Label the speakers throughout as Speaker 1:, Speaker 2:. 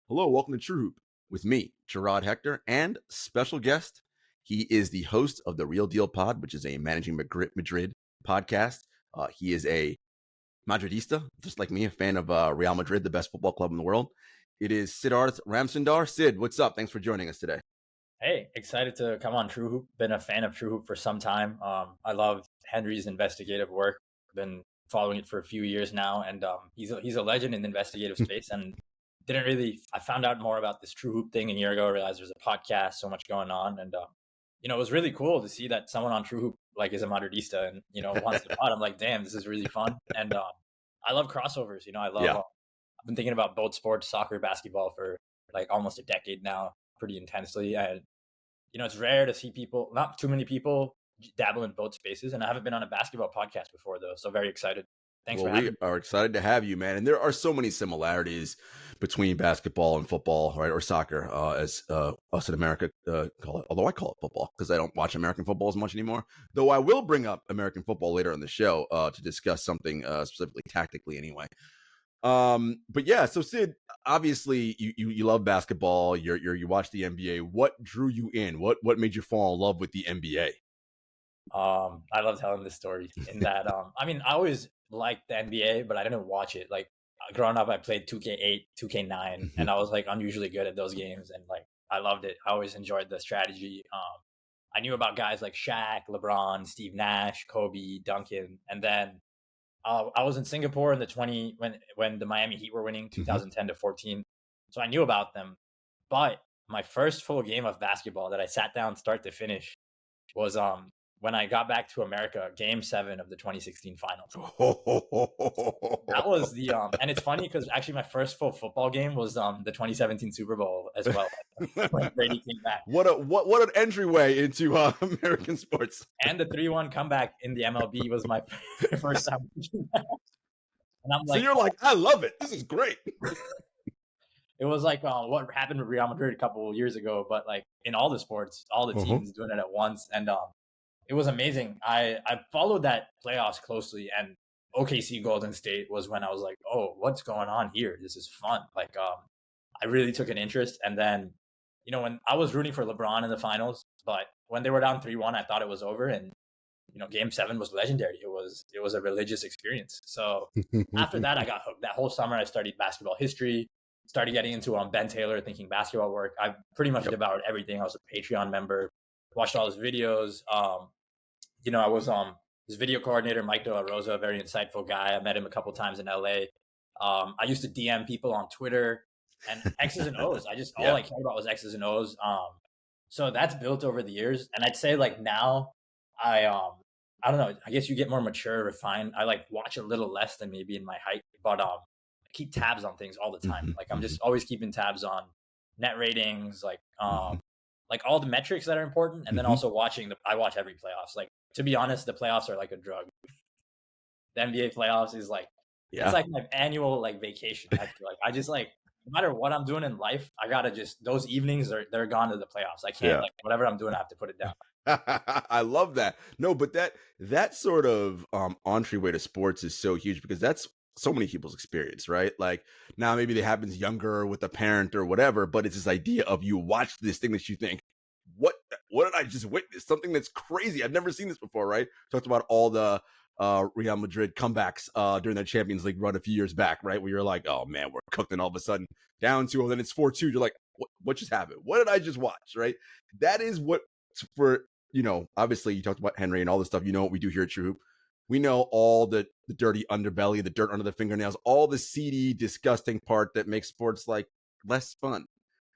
Speaker 1: Hello, welcome to True Hoop with me, Jarod Hector, and special guest. He is the host of the Real Deal Pod, which is a Managing Madrid podcast. He is a Madridista, just like me, a fan of Real Madrid, the best football club in the world. It is Sid Ramsundar. Sid, what's up? Thanks for joining us today.
Speaker 2: Hey, excited to come on True Hoop. Been a fan of True Hoop for some time. I love Henry's investigative work. Been following it for a few years now, and he's a legend in the investigative space. And I found out more about this True Hoop thing a year ago. I realized there's a podcast, so much going on, and it was really cool to see that someone on True Hoop is a Madridista and wants to pod. I'm like, damn, this is really fun, and I love crossovers. I've been thinking about both sports, soccer, basketball, for like almost a decade now, pretty intensely. And it's rare to see people, not too many people, dabble in both spaces. And I haven't been on a basketball podcast before, though, so very excited. Thanks for having me.
Speaker 1: We are excited to have you, man. And there are so many similarities between basketball and football, right, or soccer, as us in America call it. Although I call it football because I don't watch American football as much anymore. Though I will bring up American football later in the show to discuss something specifically tactically, anyway. But yeah, so Sid, obviously you love basketball. You watch the NBA. What drew you in? What made you fall in love with the NBA?
Speaker 2: I love telling this story in that I always liked the NBA, but I didn't watch it. Like growing up, I played 2K8, 2K9, and I was like unusually good at those games, and like I loved it. I always enjoyed the strategy. I knew about guys like Shaq, LeBron, Steve Nash, Kobe, Duncan, and then I was in Singapore in when the Miami Heat were winning 2010 to 14, so I knew about them. But my first full game of basketball that I sat down start to finish was when I got back to America, Game 7 of the 2016 finals. That was the and it's funny because actually my first full football game was the 2017 Super Bowl as well. When Brady came back.
Speaker 1: What an entryway into American sports.
Speaker 2: And the 3-1 comeback in the MLB was my first time. And I'm like,
Speaker 1: so you're like, I love it. This is great.
Speaker 2: It was like what happened with Real Madrid a couple of years ago, but like in all the sports, all the teams doing it at once, and it was amazing. I followed that playoffs closely, and OKC Golden State was when I was like, oh, what's going on here? This is fun. Like, I really took an interest. And then, when I was rooting for LeBron in the finals, but when they were down 3-1, I thought it was over. And, Game 7 was legendary. It was a religious experience. So after that, I got hooked. That whole summer, I studied basketball history, started getting into Ben Taylor, thinking basketball work. I pretty much devoured everything. I was a Patreon member, watched all his videos. I was his video coordinator, Mike De La Rosa, a very insightful guy. I met him a couple times in LA. I used to DM people on Twitter and X's and O's. All I cared about was X's and O's. So that's built over the years. And I'd say like now I don't know, I guess you get more mature, refined. I like watch a little less than maybe in my height, but I keep tabs on things all the time. Like I'm just always keeping tabs on net ratings, like all the metrics that are important. And then also I watch every playoffs. Like, to be honest, the playoffs are like a drug. The NBA playoffs is like, it's like my annual like vacation. I feel like I just like, no matter what I'm doing in life, I gotta just, those evenings they're gone to the playoffs. I can't like whatever I'm doing, I have to put it down.
Speaker 1: I love that. No, but that sort of entryway to sports is so huge because that's so many people's experience, right? Like now maybe it happens younger with a parent or whatever, but it's this idea of you watch this thing that you think, what did I just witness? Something that's crazy. I've never seen this before, right? Talked about all the Real Madrid comebacks during their Champions League run a few years back, right? Where you're like, oh man, we're cooked, and all of a sudden down 2, and then it's 4-2. You're like, what just happened? What did I just watch, right? That is what, for, obviously you talked about Henry and all this stuff. You know what we do here at True Hoop. We know all the dirty underbelly, the dirt under the fingernails, all the seedy, disgusting part that makes sports like less fun.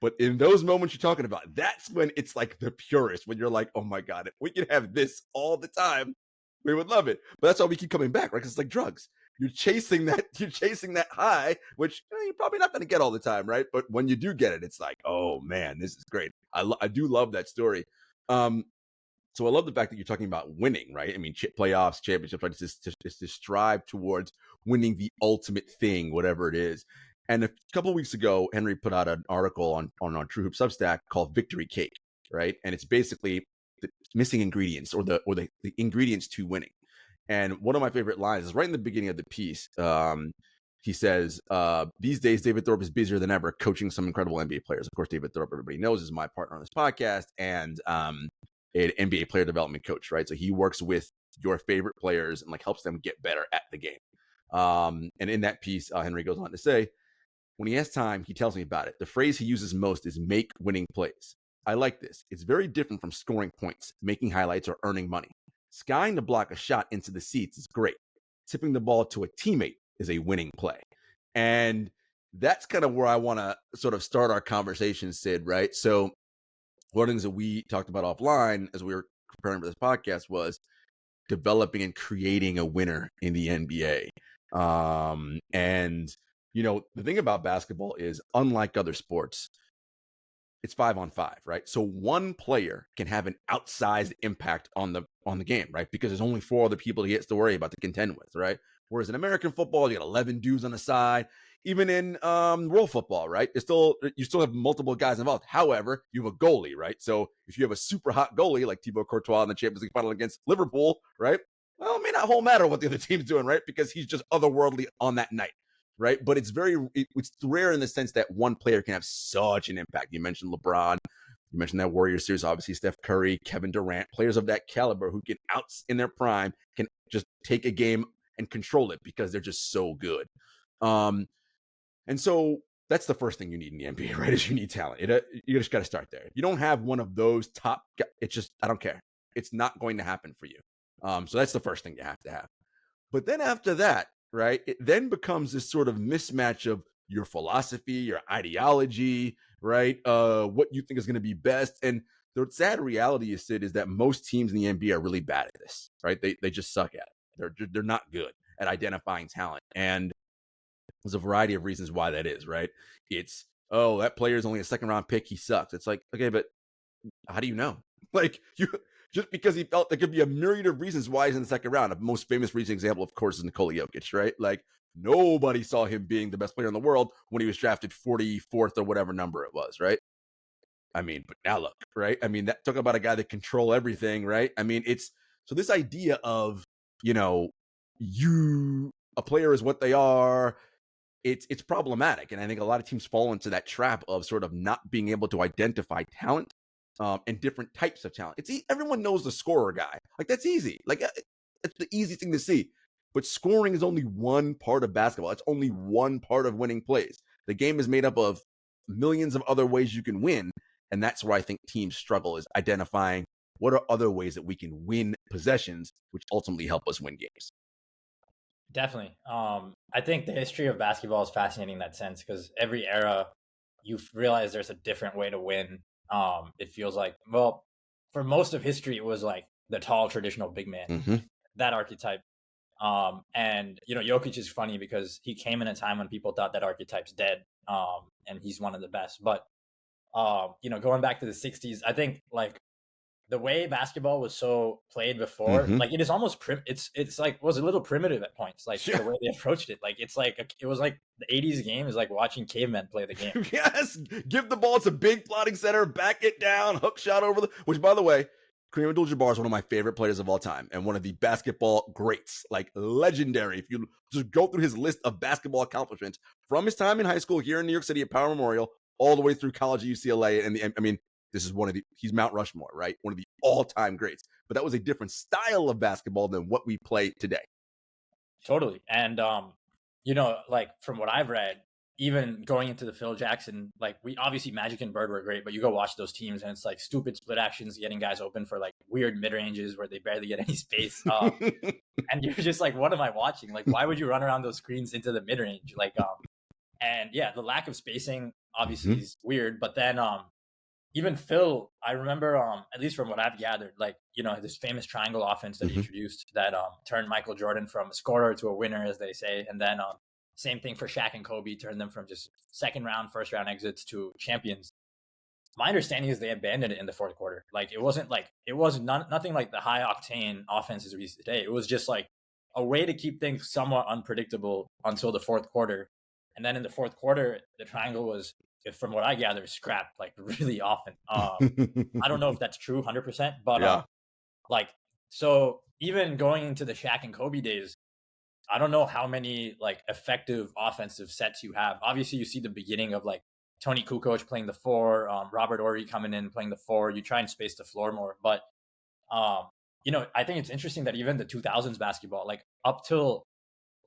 Speaker 1: But in those moments you're talking about, that's when it's like the purest, when you're like, oh my God, if we could have this all the time, we would love it. But that's why we keep coming back, right? Because it's like drugs. You're chasing that high, which you're probably not going to get all the time, right? But when you do get it, it's like, oh man, this is great. I do love that story. So I love the fact that you're talking about winning, right? I mean, playoffs, championships, right? It's this strive towards winning the ultimate thing, whatever it is. And a couple of weeks ago, Henry put out an article on our True Hoop Substack called Victory Cake, right? And it's basically the missing ingredients or the ingredients to winning. And one of my favorite lines is right in the beginning of the piece. he says, these days, David Thorpe is busier than ever coaching some incredible NBA players. Of course, David Thorpe, everybody knows, is my partner on this podcast and an NBA player development coach, right? So he works with your favorite players and like helps them get better at the game. And in that piece, Henry goes on to say, when he has time, he tells me about it. The phrase he uses most is make winning plays. I like this. It's very different from scoring points, making highlights, or earning money. Skying to block a shot into the seats is great. Tipping the ball to a teammate is a winning play. And that's kind of where I want to sort of start our conversation, Sid, right? So one of the things that we talked about offline as we were preparing for this podcast was developing and creating a winner in the NBA. And the thing about basketball is, unlike other sports, it's 5-on-5, right? So one player can have an outsized impact on the game, right? Because there's only 4 other people he gets to worry about to contend with, right? Whereas in American football, you got 11 dudes on the side. Even in world football, right? You still have multiple guys involved. However, you have a goalie, right? So if you have a super hot goalie like Thibaut Courtois in the Champions League final against Liverpool, right? Well, it may not whole matter what the other team's doing, right? Because he's just otherworldly on that night, right? But it's rare in the sense that one player can have such an impact. You mentioned LeBron. You mentioned that Warriors series, obviously Steph Curry, Kevin Durant, players of that caliber who can in their prime can just take a game and control it because they're just so good. And so that's the first thing you need in the NBA, right? Is you need talent. You just got to start there. You don't have one of those top. It's just, I don't care. It's not going to happen for you. So that's the first thing you have to have. But then after that, right, it then becomes this sort of mismatch of your philosophy, your ideology, right? What you think is going to be best. And the sad reality is, Sid, is that most teams in the NBA are really bad at this, right? They just suck at it. They're not good at identifying talent. And there's a variety of reasons why that is, right? It's, oh, that player is only a second round pick. He sucks. It's like, okay, but how do you know? Like, just because he felt, there could be a myriad of reasons why he's in the second round. The most famous recent example, of course, is Nikola Jokic, right? Like, nobody saw him being the best player in the world when he was drafted 44th or whatever number it was, right? I mean, but now look, right? I mean, talk about a guy that control everything, right? I mean, so this idea of, a player is what they are. It's problematic. And I think a lot of teams fall into that trap of sort of not being able to identify talent and different types of talent. Everyone knows the scorer guy. Like, that's easy. Like, it's the easy thing to see. But scoring is only one part of basketball. It's only one part of winning plays. The game is made up of millions of other ways you can win. And that's where I think teams struggle, is identifying what are other ways that we can win possessions, which ultimately help us win games.
Speaker 2: Definitely. I think the history of basketball is fascinating in that sense, because every era you realize there's a different way to win. It feels like, well, for most of history, it was like the tall traditional big man, that archetype. And Jokic is funny because he came in a time when people thought that archetype's dead. And he's one of the best. But going back to the 60s, I think like the way basketball was so played before, like it is almost it's like was a little primitive at points, like the way they approached it. Like it's like it was like the 80s game is like watching cavemen play the game.
Speaker 1: Yes, give the ball to big plotting center, back it down, hook shot over which, by the way, Kareem Abdul-Jabbar is one of my favorite players of all time and one of the basketball greats, like legendary. If you just go through his list of basketball accomplishments from his time in high school here in New York City at Power Memorial all the way through college at UCLA, and this is he's Mount Rushmore, right? One of the all-time greats. But that was a different style of basketball than what we play today.
Speaker 2: Totally. And, like from what I've read, even going into the Phil Jackson, like we obviously Magic and Bird were great, but you go watch those teams and it's like stupid split actions, getting guys open for like weird mid-ranges where they barely get any space. And you're just like, what am I watching? Like, why would you run around those screens into the mid-range? Like, and yeah, the lack of spacing obviously is weird, but then, even Phil, I remember, at least from what I've gathered, like, this famous triangle offense that he introduced that turned Michael Jordan from a scorer to a winner, as they say. And then same thing for Shaq and Kobe, turned them from just second round, first round exits to champions. My understanding is they abandoned it in the fourth quarter. Like, it was nothing like the high octane offenses we see today. It was just like a way to keep things somewhat unpredictable until the fourth quarter. And then in the fourth quarter, the triangle was, from what I gather, scrapped like really often. I don't know if that's true 100%, but so even going into the Shaq and Kobe days, I don't know how many like effective offensive sets you have. Obviously, you see the beginning of like Tony Kukoc playing the four, Robert Ory coming in playing the four. You try and space the floor more, but um, I think it's interesting that even the 2000s basketball, like up till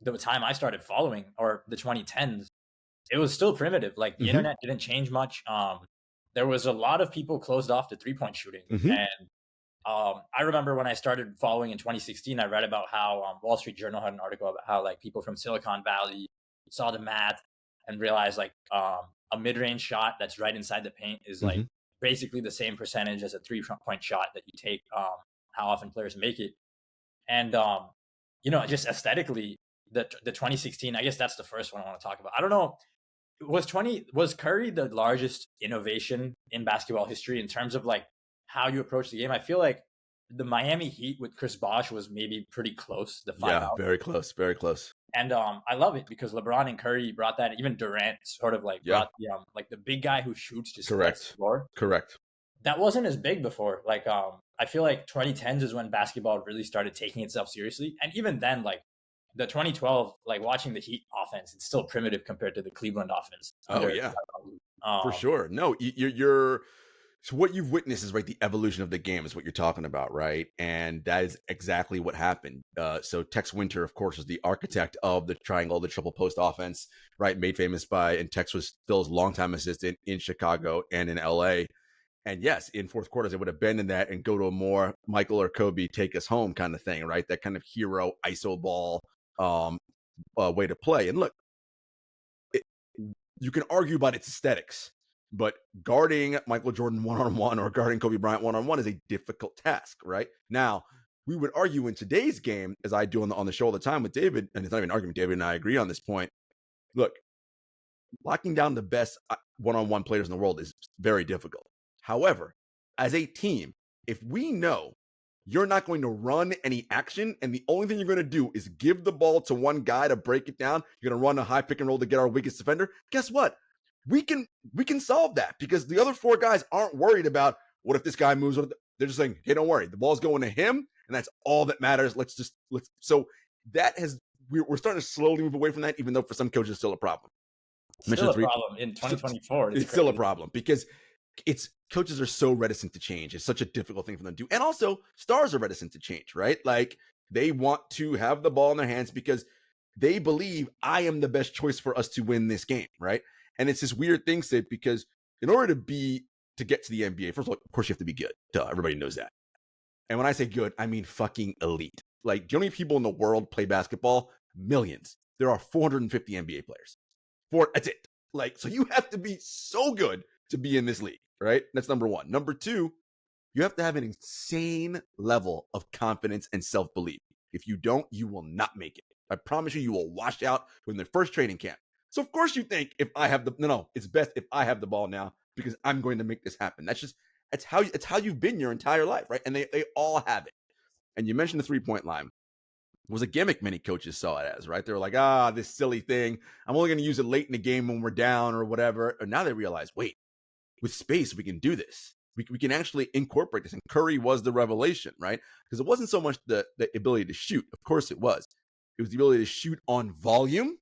Speaker 2: the time I started following, or the 2010s, it was still primitive. Like the
Speaker 1: Hmm.
Speaker 2: internet didn't change much. There was a lot of people closed off to 3-point shooting,
Speaker 1: Hmm.
Speaker 2: and I remember when I started following in 2016, I read about how Wall Street Journal had an article about how like people from Silicon Valley saw the math and realized like a mid-range shot that's right inside the paint is like
Speaker 1: Hmm.
Speaker 2: basically the same percentage as a 3-point shot that you take. How often players make it, and just aesthetically, the 2016. I guess that's the first one I want to talk about. I don't know, was Curry the largest innovation in basketball history in terms of like how you approach the game? I feel like the Miami Heat with Chris Bosh was maybe pretty close, the five
Speaker 1: Yeah,
Speaker 2: out.
Speaker 1: very close, very close.
Speaker 2: And I love it because LeBron and Curry brought that. Even Durant sort of like
Speaker 1: Yeah,
Speaker 2: brought the like the big guy who shoots just spreads the
Speaker 1: correct,
Speaker 2: floor.
Speaker 1: correct.
Speaker 2: That wasn't as big before. Like I feel like 2010s is when basketball really started taking itself seriously. And even then, like the 2012, like watching the Heat offense, it's still primitive compared to the Cleveland offense
Speaker 1: Oh
Speaker 2: under
Speaker 1: yeah, for
Speaker 2: um
Speaker 1: sure. No, you're so what you've witnessed is right the evolution of the game is what you're talking about, right? And that is exactly what happened. So Tex Winter, of course, was the architect of the triangle, the triple post offense, right? Made famous by, and Tex was Phil's longtime assistant in Chicago and in LA. And yes, in fourth quarters, they would abandon that and go to a more Michael or Kobe take us home kind of thing, right? That kind of hero ISO ball um, way to play. And look, it, you can argue about its aesthetics, but guarding Michael Jordan one on one or guarding Kobe Bryant one on one is a difficult task, right? Now, we would argue in today's game, as I do on the show all the time with David, and it's not even an argument, David and I agree on this point. Look, locking down the best one on one players in the world is very difficult. However, as a team, if we know you're not going to run any action, and the only thing you're going to do is give the ball to one guy to break it down, you're going to run a high pick and roll to get our weakest defender. Guess what? We can solve that because the other four guys aren't worried about what if this guy moves. They're just saying, hey, don't worry, the ball's going to him, and that's all that matters. Let's. So that has we're starting to slowly move away from that, even though for some coaches it's still a problem.
Speaker 2: still
Speaker 1: Mentioned
Speaker 2: a
Speaker 1: three.
Speaker 2: problem in 2024. It's
Speaker 1: It's still a
Speaker 2: crazy.
Speaker 1: problem because it's coaches are so reticent to change. It's such a difficult thing for them to do. And also stars are reticent to change, right? Like they want to have the ball in their hands because they believe I am the best choice for us to win this game, right? And it's this weird thing, Sid, because in order to get to the NBA, first of all, of course you have to be good. Duh, everybody knows that. And when I say good, I mean fucking elite. Like, do you know how many people in the world play basketball? Millions. There are 450 NBA players. That's it. Like, so you have to be so good to be in this league, right? That's number one. Number two, you have to have an insane level of confidence and self belief. If you don't, you will not make it. I promise you, you will wash out when the first training camp. So of course you think if I have the no, it's best if I have the ball now because I'm going to make this happen. That's how you've been your entire life, right? And they all have it. And you mentioned the 3-point line was a gimmick many coaches saw it as, right? They were like, this silly thing. I'm only going to use it late in the game when we're down or whatever. And now they realize, wait, with space, we can do this. We can actually incorporate this. And Curry was the revelation, right? Because it wasn't so much the ability to shoot. Of course it was. It was the ability to shoot on volume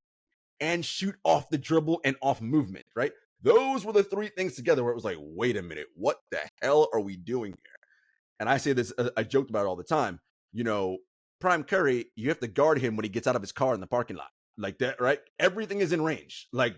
Speaker 1: and shoot off the dribble and off movement, right? Those were the three things together where it was like, wait a minute, what the hell are we doing here? And I say this, I joked about it all the time. You know, Prime Curry, you have to guard him when he gets out of his car in the parking lot. Like that, right? Everything is in range. Like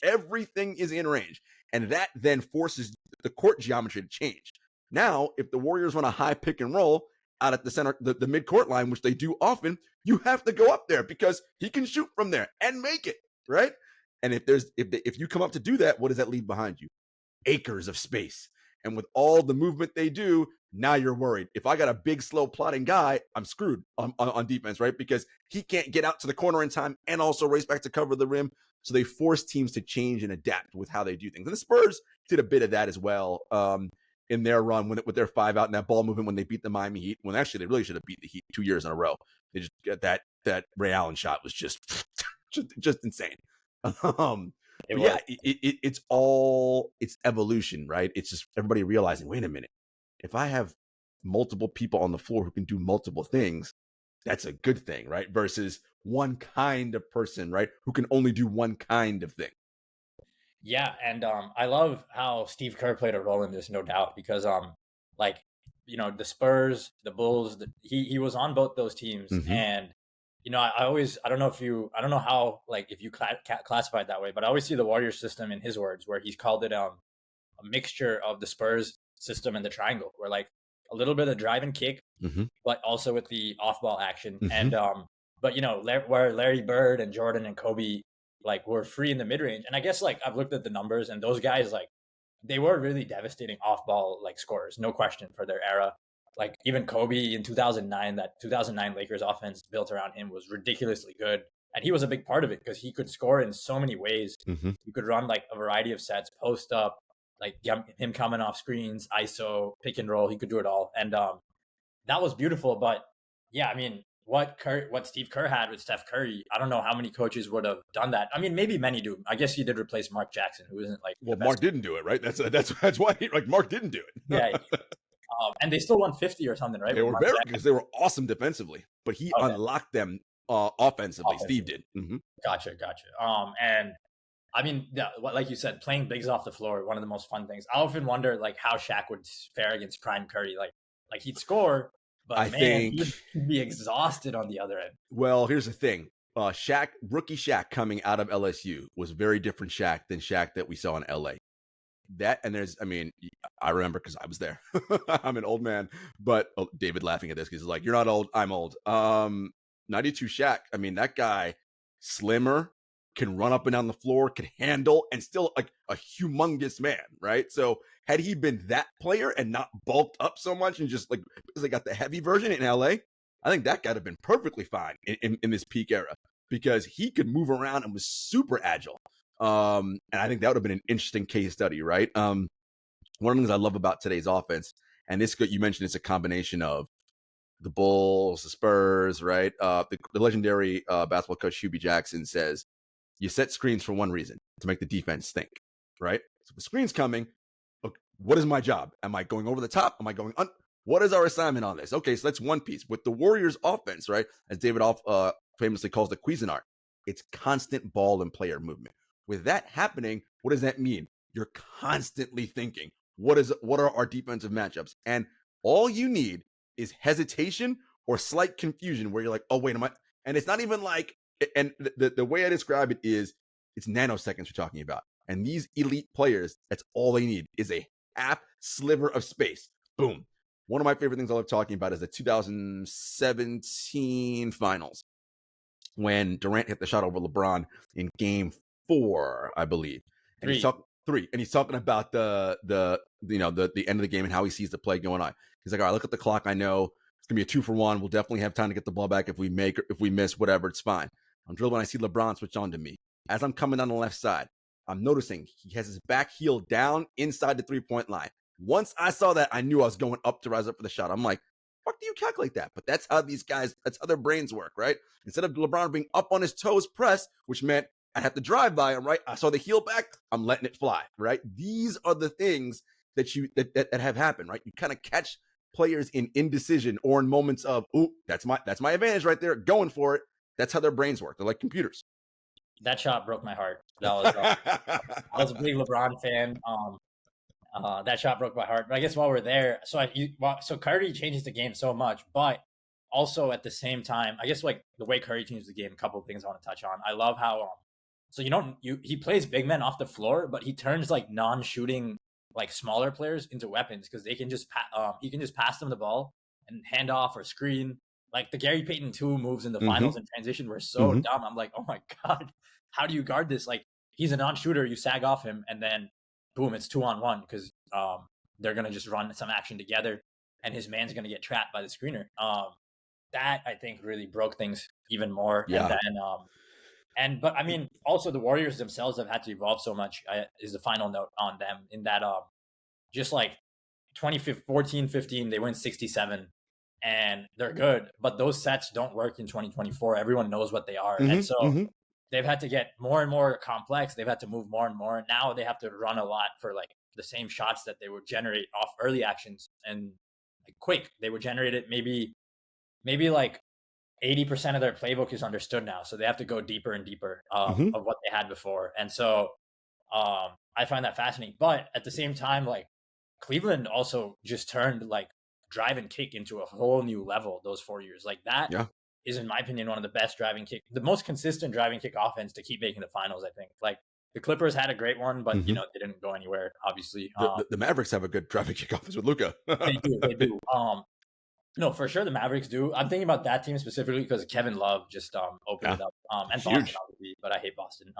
Speaker 1: everything is in range. And that then forces the court geometry to change. Now, if the Warriors run a high pick and roll out at the center, the mid-court line, which they do often, you have to go up there because he can shoot from there and make it, right? And if you come up to do that, what does that leave behind you? Acres of space. And with all the movement they do, now you're worried. If I got a big, slow plotting guy, I'm screwed on defense, right? Because he can't get out to the corner in time and also race back to cover the rim. So they force teams to change and adapt with how they do things. And the Spurs did a bit of that as well in their run with their 5 out and that ball movement when they beat the Miami Heat. When actually they really should have beat the Heat 2 years in a row. They just got that Ray Allen shot was just just insane. Um,
Speaker 2: It
Speaker 1: but yeah,
Speaker 2: was.
Speaker 1: it's evolution, right? It's just everybody realizing, wait a minute, if I have multiple people on the floor who can do multiple things, that's a good thing, right? Versus one kind of person, right? Who can only do one kind of thing.
Speaker 2: Yeah, and I love how Steve Kerr played a role in this, no doubt, because like the Spurs, the Bulls, he was on both those teams,
Speaker 1: Mm-hmm.
Speaker 2: and I always I don't know how like if you classify it that way, but I always see the Warriors system in his words where he's called it a mixture of the Spurs system and the triangle, where like a little bit of drive and kick,
Speaker 1: Mm-hmm.
Speaker 2: but also with the off ball action.
Speaker 1: Mm-hmm.
Speaker 2: And but where Larry Bird and Jordan and Kobe like were free in the mid range. And I guess like I've looked at the numbers and those guys like they were really devastating off ball like scorers, no question for their era. Like even Kobe in 2009, that 2009 Lakers offense built around him was ridiculously good. And he was a big part of it because he could score in so many ways.
Speaker 1: Mm-hmm.
Speaker 2: You could run like a variety of sets, post up, like him coming off screens, ISO, pick and roll. He could do it all. And that was beautiful. But yeah, I mean, what Steve Kerr had with Steph Curry, I don't know how many coaches would have done that. I mean, maybe many do. I guess he did replace Mark Jackson, who isn't like the
Speaker 1: Well, Mark
Speaker 2: best.
Speaker 1: didn't do it, right? That's why like Mark didn't do it.
Speaker 2: Yeah, and they still won 50 or something, right?
Speaker 1: They
Speaker 2: With
Speaker 1: were
Speaker 2: Mark
Speaker 1: very
Speaker 2: Jackson.
Speaker 1: because they were awesome defensively, but he
Speaker 2: Okay,
Speaker 1: unlocked them offensively. Steve
Speaker 2: offensively.
Speaker 1: did. Mm-hmm.
Speaker 2: Gotcha. And I mean, yeah, like you said, playing bigs off the floor, one of the most fun things. I often wonder like how Shaq would fare against Prime Curry. Like he'd score,
Speaker 1: I
Speaker 2: but man,
Speaker 1: think.
Speaker 2: he'd be exhausted on the other end.
Speaker 1: Well, here's the thing. Rookie Shaq coming out of LSU was very different Shaq than Shaq that we saw in LA. That and there's, I mean, I remember because I was there. I'm an old man, but David laughing at this because he's like, "You're not old, I'm old." 92 Shaq. I mean, that guy, slimmer, can run up and down the floor, can handle, and still like a humongous man, right? So had he been that player and not bulked up so much and just like because they got the heavy version in LA, I think that guy'd have been perfectly fine in this peak era because he could move around and was super agile. And I think that would have been an interesting case study, right? One of the things I love about today's offense, and this you mentioned, it's a combination of the Bulls, the Spurs, right? The legendary basketball coach Hubie Jackson says you set screens for one reason, to make the defense think, right? So the screen's coming. Look, what is my job? Am I going over the top? Am I going what is our assignment on this? Okay, so that's one piece. With the Warriors offense, right? As David famously calls the Cuisinart, it's constant ball and player movement. With that happening, what does that mean? You're constantly thinking, what are our defensive matchups? And all you need is hesitation or slight confusion where you're like, oh, wait, am I? And it's not even like, and the way I describe it is it's nanoseconds we're talking about. And these elite players, that's all they need is a half sliver of space. Boom. One of my favorite things I love talking about is the 2017 finals when Durant hit the shot over LeBron in game 4, I believe. And he's
Speaker 2: Three.
Speaker 1: talking 3, and he's talking about the end of the game and how he sees the play going on. He's like, all right, look at the clock. I know it's gonna be a 2-for-1. We'll definitely have time to get the ball back if we miss, whatever, it's fine. I'm drilled when I see LeBron switch on to me. As I'm coming down the left side, I'm noticing he has his back heel down inside the 3-point line. Once I saw that, I knew I was going up to rise up for the shot. I'm like, fuck do you calculate that? But that's how their brains work, right? Instead of LeBron being up on his toes press, which meant I have to drive by him, right? I saw the heel back, I'm letting it fly, right? These are the things that have happened, right? You kind of catch players in indecision or in moments of, ooh, that's my advantage right there, going for it. That's how their brains work. They're like computers.
Speaker 2: That shot broke my heart. I was a big LeBron fan. That shot broke my heart. But I guess while we're there, so Curry changes the game so much, but also at the same time, I guess like the way Curry changes the game, a couple of things I want to touch on. I love how so he plays big men off the floor, but he turns like non-shooting like smaller players into weapons because they can just he can just pass them the ball and hand off or screen. Like the Gary Payton 2 moves in the
Speaker 1: Mm-hmm.
Speaker 2: finals and transition were so
Speaker 1: Mm-hmm.
Speaker 2: dumb. I'm like, oh my god, how do you guard this? Like he's a non-shooter, you sag off him, and then boom, it's 2-on-1 because they're gonna just run some action together, and his man's gonna get trapped by the screener. That I think really broke things even more. And
Speaker 1: Yeah.
Speaker 2: then but I mean, also the Warriors themselves have had to evolve so much. Is the final note on them in that just like 2014, 15, they win 67 and they're good, but those sets don't work in 2024. Everyone knows what they are. And
Speaker 1: Mm-hmm.
Speaker 2: so
Speaker 1: Mm-hmm.
Speaker 2: they've had to get more and more complex. They've had to move more and more. Now they have to run a lot for like the same shots that they would generate off early actions and like quick. They would generate it maybe like 80% of their playbook is understood now, so they have to go deeper and deeper
Speaker 1: Hmm.
Speaker 2: of what they had before. And so I find that fascinating. But at the same time, like Cleveland also just turned like drive and kick into a whole new level those 4 years. Like that
Speaker 1: Yeah.
Speaker 2: is, in my opinion, one of the best driving kick, the most consistent driving kick offense to keep making the finals. I think. Like the Clippers had a great one, but
Speaker 1: Hmm.
Speaker 2: they didn't go anywhere. Obviously,
Speaker 1: The Mavericks have a good driving kick offense with Luca.
Speaker 2: they do. They do. No, for sure the Mavericks do. I'm thinking about that team specifically because Kevin Love just opened
Speaker 1: Yeah,
Speaker 2: it up. And Boston
Speaker 1: huge.
Speaker 2: obviously, but I hate Boston.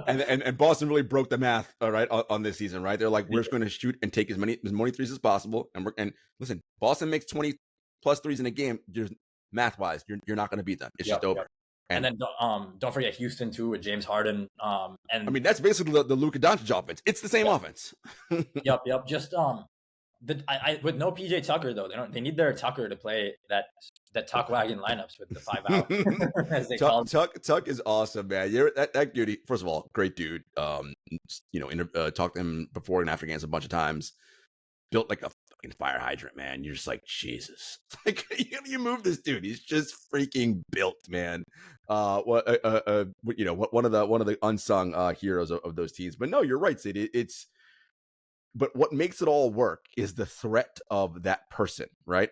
Speaker 1: And Boston really broke the math, all right, on this season, right? They're like, we're just going to shoot and take as many threes as possible, and listen, Boston makes 20 plus threes in a game. Just math wise, you're not going to beat them. It's
Speaker 2: Yep,
Speaker 1: just over.
Speaker 2: yep. And
Speaker 1: And
Speaker 2: then don't forget Houston too with James Harden.
Speaker 1: I
Speaker 2: And
Speaker 1: mean, that's basically the Luka Doncic offense. It's the same
Speaker 2: yep,
Speaker 1: offense.
Speaker 2: yep. Just I with no PJ Tucker though. They need their Tucker to play that tuck wagon lineups with the 5 out as they call it.
Speaker 1: Tuck is awesome, man. That dude. First of all, great dude. Talked to him before and after games a bunch of times. Built like a fucking fire hydrant, man. You're just like, Jesus. Like, you move this dude. He's just freaking built, man. One of the unsung heroes of those teams. But no, you're right, Sid. But what makes it all work is the threat of that person, right?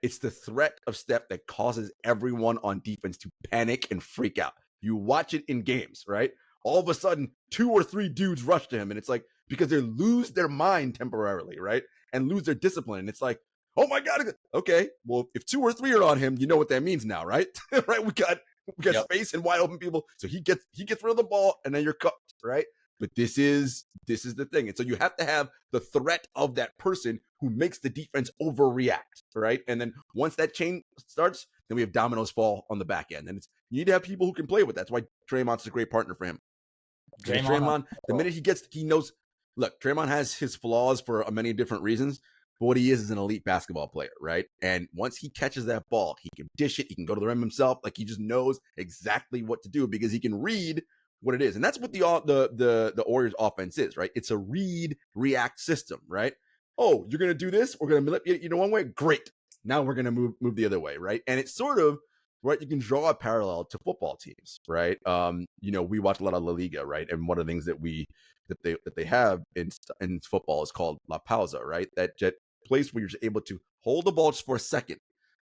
Speaker 1: It's the threat of Steph that causes everyone on defense to panic and freak out. You watch it in games, right? All of a sudden, 2 or 3 dudes rush to him, and it's like, because they lose their mind temporarily, right? And lose their discipline. And it's like, oh my God, okay, well, if 2 or 3 are on him, you know what that means now, right? Right? We got
Speaker 2: Yep.
Speaker 1: space and wide open people. So he gets rid of the ball, and then you're cooked, right? But this is the thing. And so you have to have the threat of that person who makes the defense overreact, right? And then once that chain starts, then we have dominoes fall on the back end. And you need to have people who can play with that. That's why Draymond's a great partner for him. Because
Speaker 2: Draymond on
Speaker 1: Draymond, the minute he knows, look, Draymond has his flaws for many different reasons, but what he is an elite basketball player, right? And once he catches that ball, he can dish it, he can go to the rim himself, like he just knows exactly what to do because he can read what it is. And that's what the Warriors offense is, right? It's a read react system, right? Oh, you're going to do this, we're going to manipulate you one way, great. Now we're going to move the other way, right? And it's sort of right, you can draw a parallel to football teams, right? We watch a lot of La Liga, right? And one of the things that they have in football is called La Pausa, right? That jet place where you're able to hold the ball just for a second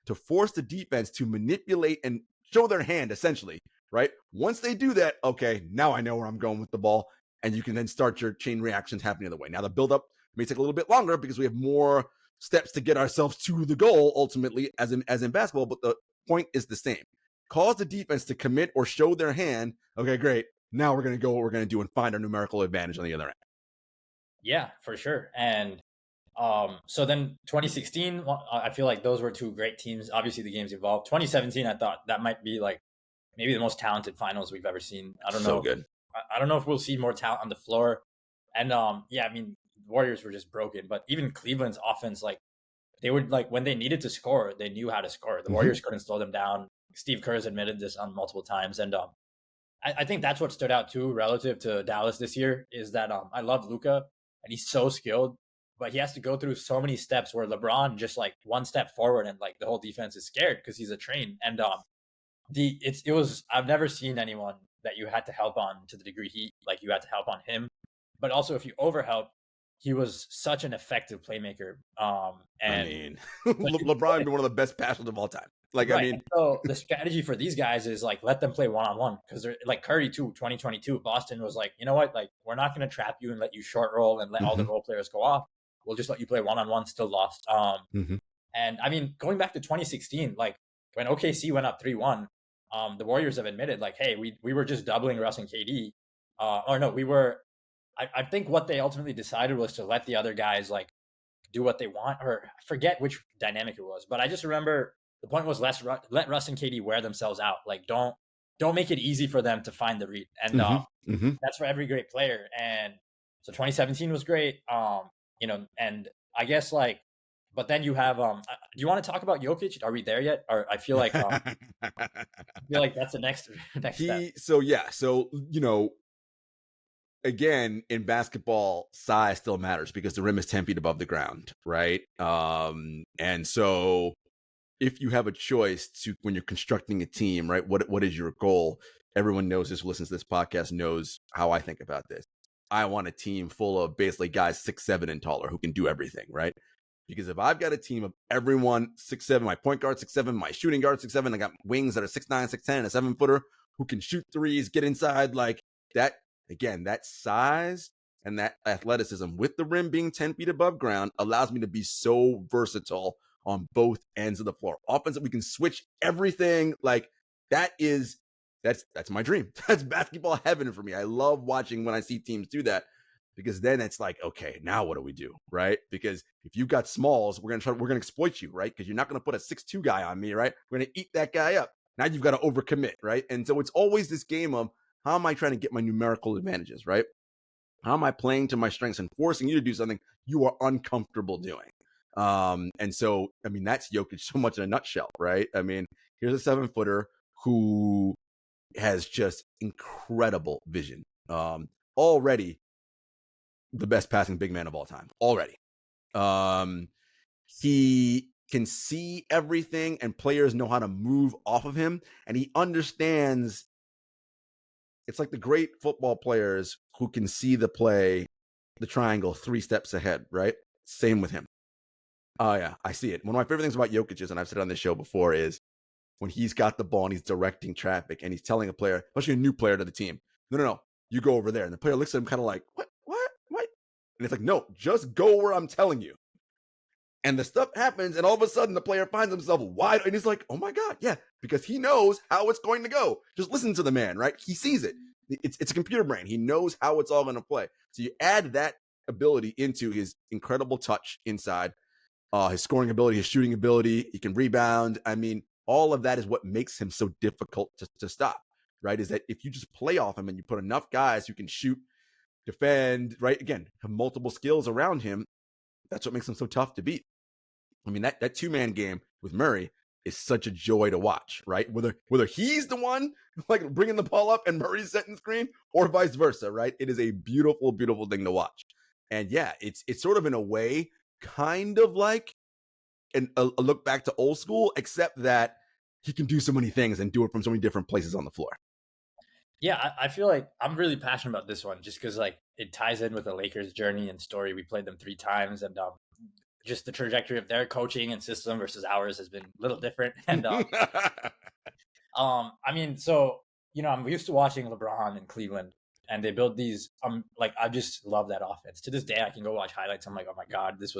Speaker 1: to force the defense to manipulate and show their hand, essentially, right? Once they do that, okay, now I know where I'm going with the ball, and you can then start your chain reactions happening the other way. Now the buildup may take a little bit longer because we have more steps to get ourselves to the goal ultimately, as in basketball, but the point is the same. Cause the defense to commit or show their hand. Okay, great. Now we're going to go what we're going to do and find our numerical advantage on the other end.
Speaker 2: Yeah, for sure. And so then 2016, I feel like those were 2 great teams. Obviously, the games evolved. 2017, I thought that might be like maybe the most talented finals we've ever seen. I don't
Speaker 1: So
Speaker 2: know.
Speaker 1: good.
Speaker 2: I don't know if we'll see more talent on the floor. And yeah, I mean, the Warriors were just broken. But even Cleveland's offense, like they would like when they needed to score, they knew how to score. The Warriors couldn't slow them down. Steve Kerr's admitted this on multiple times, and I think that's what stood out too relative to Dallas this year is that I love Luca and he's so skilled, but he has to go through so many steps where LeBron just like one step forward and like the whole defense is scared because he's a train. And it was I've never seen anyone that you had to help on to the degree you had to help on him, but also if you overhelp, he was such an effective playmaker.
Speaker 1: I
Speaker 2: And
Speaker 1: mean,
Speaker 2: so
Speaker 1: LeBron would be one of the best passers of all time. Like, I
Speaker 2: right.
Speaker 1: mean,
Speaker 2: And so the strategy for these guys is like let them play one on one because they're like Curry too. 2022, Boston was like, you know what? Like we're not going to trap you and let you short roll and let all the
Speaker 1: mm-hmm,
Speaker 2: role players go off. We'll just let you play one on one. Still lost.
Speaker 1: mm-hmm.
Speaker 2: And I mean, going back to 2016, like when OKC went up 3-1, the Warriors have admitted like, hey, we were just doubling Russ and KD. Or no, we were. I think what they ultimately decided was to let the other guys like do what they want, or I forget which dynamic it was, but I just remember the point was let Russ and KD wear themselves out. Like don't make it easy for them to find the read, and
Speaker 1: Mm-hmm. Mm-hmm.
Speaker 2: that's for every great player. And so 2017 was great, and I guess like, but then you have do you want to talk about Jokic? Are we there yet? Or I feel like that's the next next step.
Speaker 1: So again, in basketball, size still matters because the rim is 10 feet above the ground, right? And so if you have a choice to when you're constructing a team, right? What is your goal? Everyone knows this, who listens to this podcast knows how I think about this. I want a team full of basically guys 6'7" and taller who can do everything, right? Because if I've got a team of everyone 6'7", my point guard 6'7", my shooting guard 6'7", I got wings that are 6'9", 6'10", and a 7-footer who can shoot threes, get inside, like that. Again, that size and that athleticism with the rim being 10 feet above ground allows me to be so versatile on both ends of the floor. Offense that we can switch everything. Like that's my dream. That's basketball heaven for me. I love watching when I see teams do that, because then it's like, okay, now what do we do, right? Because if you've got smalls, we're gonna exploit you, right? Because you're not gonna put a 6'2" guy on me, right? We're gonna eat that guy up. Now you've got to overcommit, right? And so it's always this game of how am I trying to get my numerical advantages, right? How am I playing to my strengths and forcing you to do something you are uncomfortable doing? And so, I mean, that's Jokic so much in a nutshell, right? I mean, here's a 7-footer who has just incredible vision. Already the best passing big man of all time. Already. He can see everything and players know how to move off of him. And he understands. It's like the great football players who can see the play, the triangle 3 steps ahead, right? Same with him. Oh, yeah, I see it. One of my favorite things about Jokic is, and I've said it on this show before, is when he's got the ball and he's directing traffic and he's telling a player, especially a new player to the team, no, you go over there. And the player looks at him kind of like, what? And it's like, no, just go where I'm telling you. And the stuff happens, and all of a sudden the player finds himself wide, and he's like, oh my God, yeah, because he knows how it's going to go. Just listen to the man, right? He sees it. It's a computer brain. He knows how it's all going to play. So you add that ability into his incredible touch inside, his scoring ability, his shooting ability. He can rebound. I mean, all of that is what makes him so difficult to stop, right? Is that if you just play off him and you put enough guys who can shoot, defend, right? Again, have multiple skills around him, that's what makes him so tough to beat. I mean, that two-man game with Murray is such a joy to watch, right? Whether he's the one like bringing the ball up and Murray's setting screen, or vice versa, right? It is a beautiful, beautiful thing to watch. And yeah, it's sort of in a way kind of like a look back to old school, except that he can do so many things and do it from so many different places on the floor.
Speaker 2: Yeah, I feel like I'm really passionate about this one just because like it ties in with the Lakers' journey and story. We played them 3 times, and just the trajectory of their coaching and system versus ours has been a little different. And I mean, so I'm used to watching LeBron in Cleveland, and they build these. Like I just love that offense. To this day, I can go watch highlights. I'm like, oh my God, it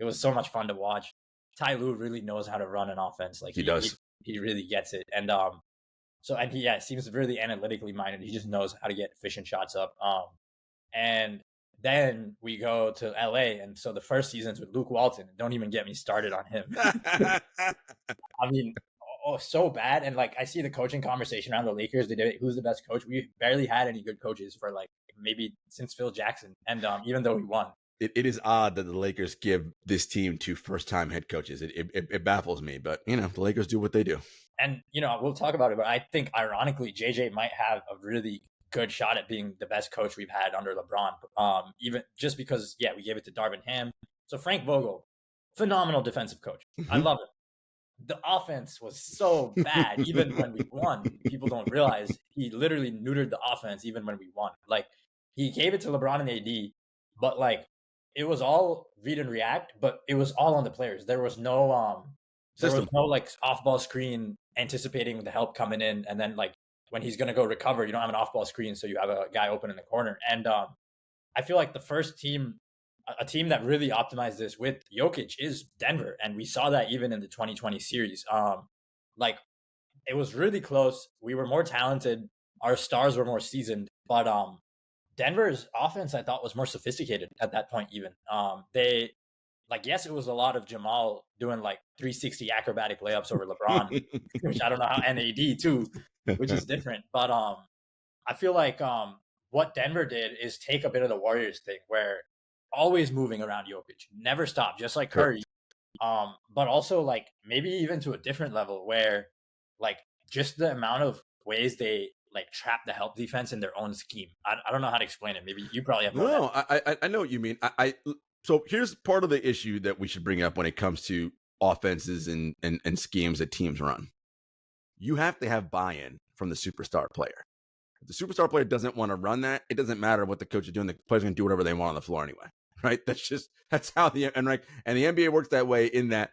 Speaker 2: was so much fun to watch. Ty Lue really knows how to run an offense. Like
Speaker 1: he does.
Speaker 2: He really gets it. And he seems really analytically minded. He just knows how to get efficient shots up. And then we go to LA, and so the first season's with Luke Walton. Don't even get me started on him. I mean, so bad. And like I see the coaching conversation around the Lakers. They did who's the best coach. We barely had any good coaches for like maybe since Phil Jackson. And even though he won.
Speaker 1: It is odd that the Lakers give this team to first-time head coaches. It baffles me, but the Lakers do what they do.
Speaker 2: And we'll talk about it, but I think ironically, JJ might have a really good shot at being the best coach we've had under LeBron. Even just because, we gave it to Darvin Ham. So Frank Vogel, phenomenal defensive coach. I love it. The offense was so bad, even when we won. People don't realize he literally neutered the offense even when we won. Like he gave it to LeBron and AD, but like it was all read and react, but it was all on the players. There was no like off-ball screen anticipating the help coming in, and then like when he's gonna go recover, you don't have an off-ball screen, so you have a guy open in the corner. And I feel like the first team, a team that really optimized this with Jokic is Denver, and we saw that even in the 2020 series. Like it was really close. We were more talented. Our stars were more seasoned, but Denver's offense I thought was more sophisticated at that point. Even they yes, it was a lot of Jamal doing like 360 acrobatic layups over LeBron, which I don't know how, and AD too, which is different. But I feel like what Denver did is take a bit of the Warriors thing, where always moving around Jokic, never stop, just like Curry. But also like maybe even to a different level, where like just the amount of ways they like trap the help defense in their own scheme. I don't know how to explain it. Maybe you probably have more.
Speaker 1: No, I know what you mean. So here's part of the issue that we should bring up when it comes to offenses and schemes that teams run. You have to have buy-in from the superstar player. If the superstar player doesn't want to run that, it doesn't matter what the coach is doing. The player's going to do whatever they want on the floor anyway, right? That's how the NBA works that way. In that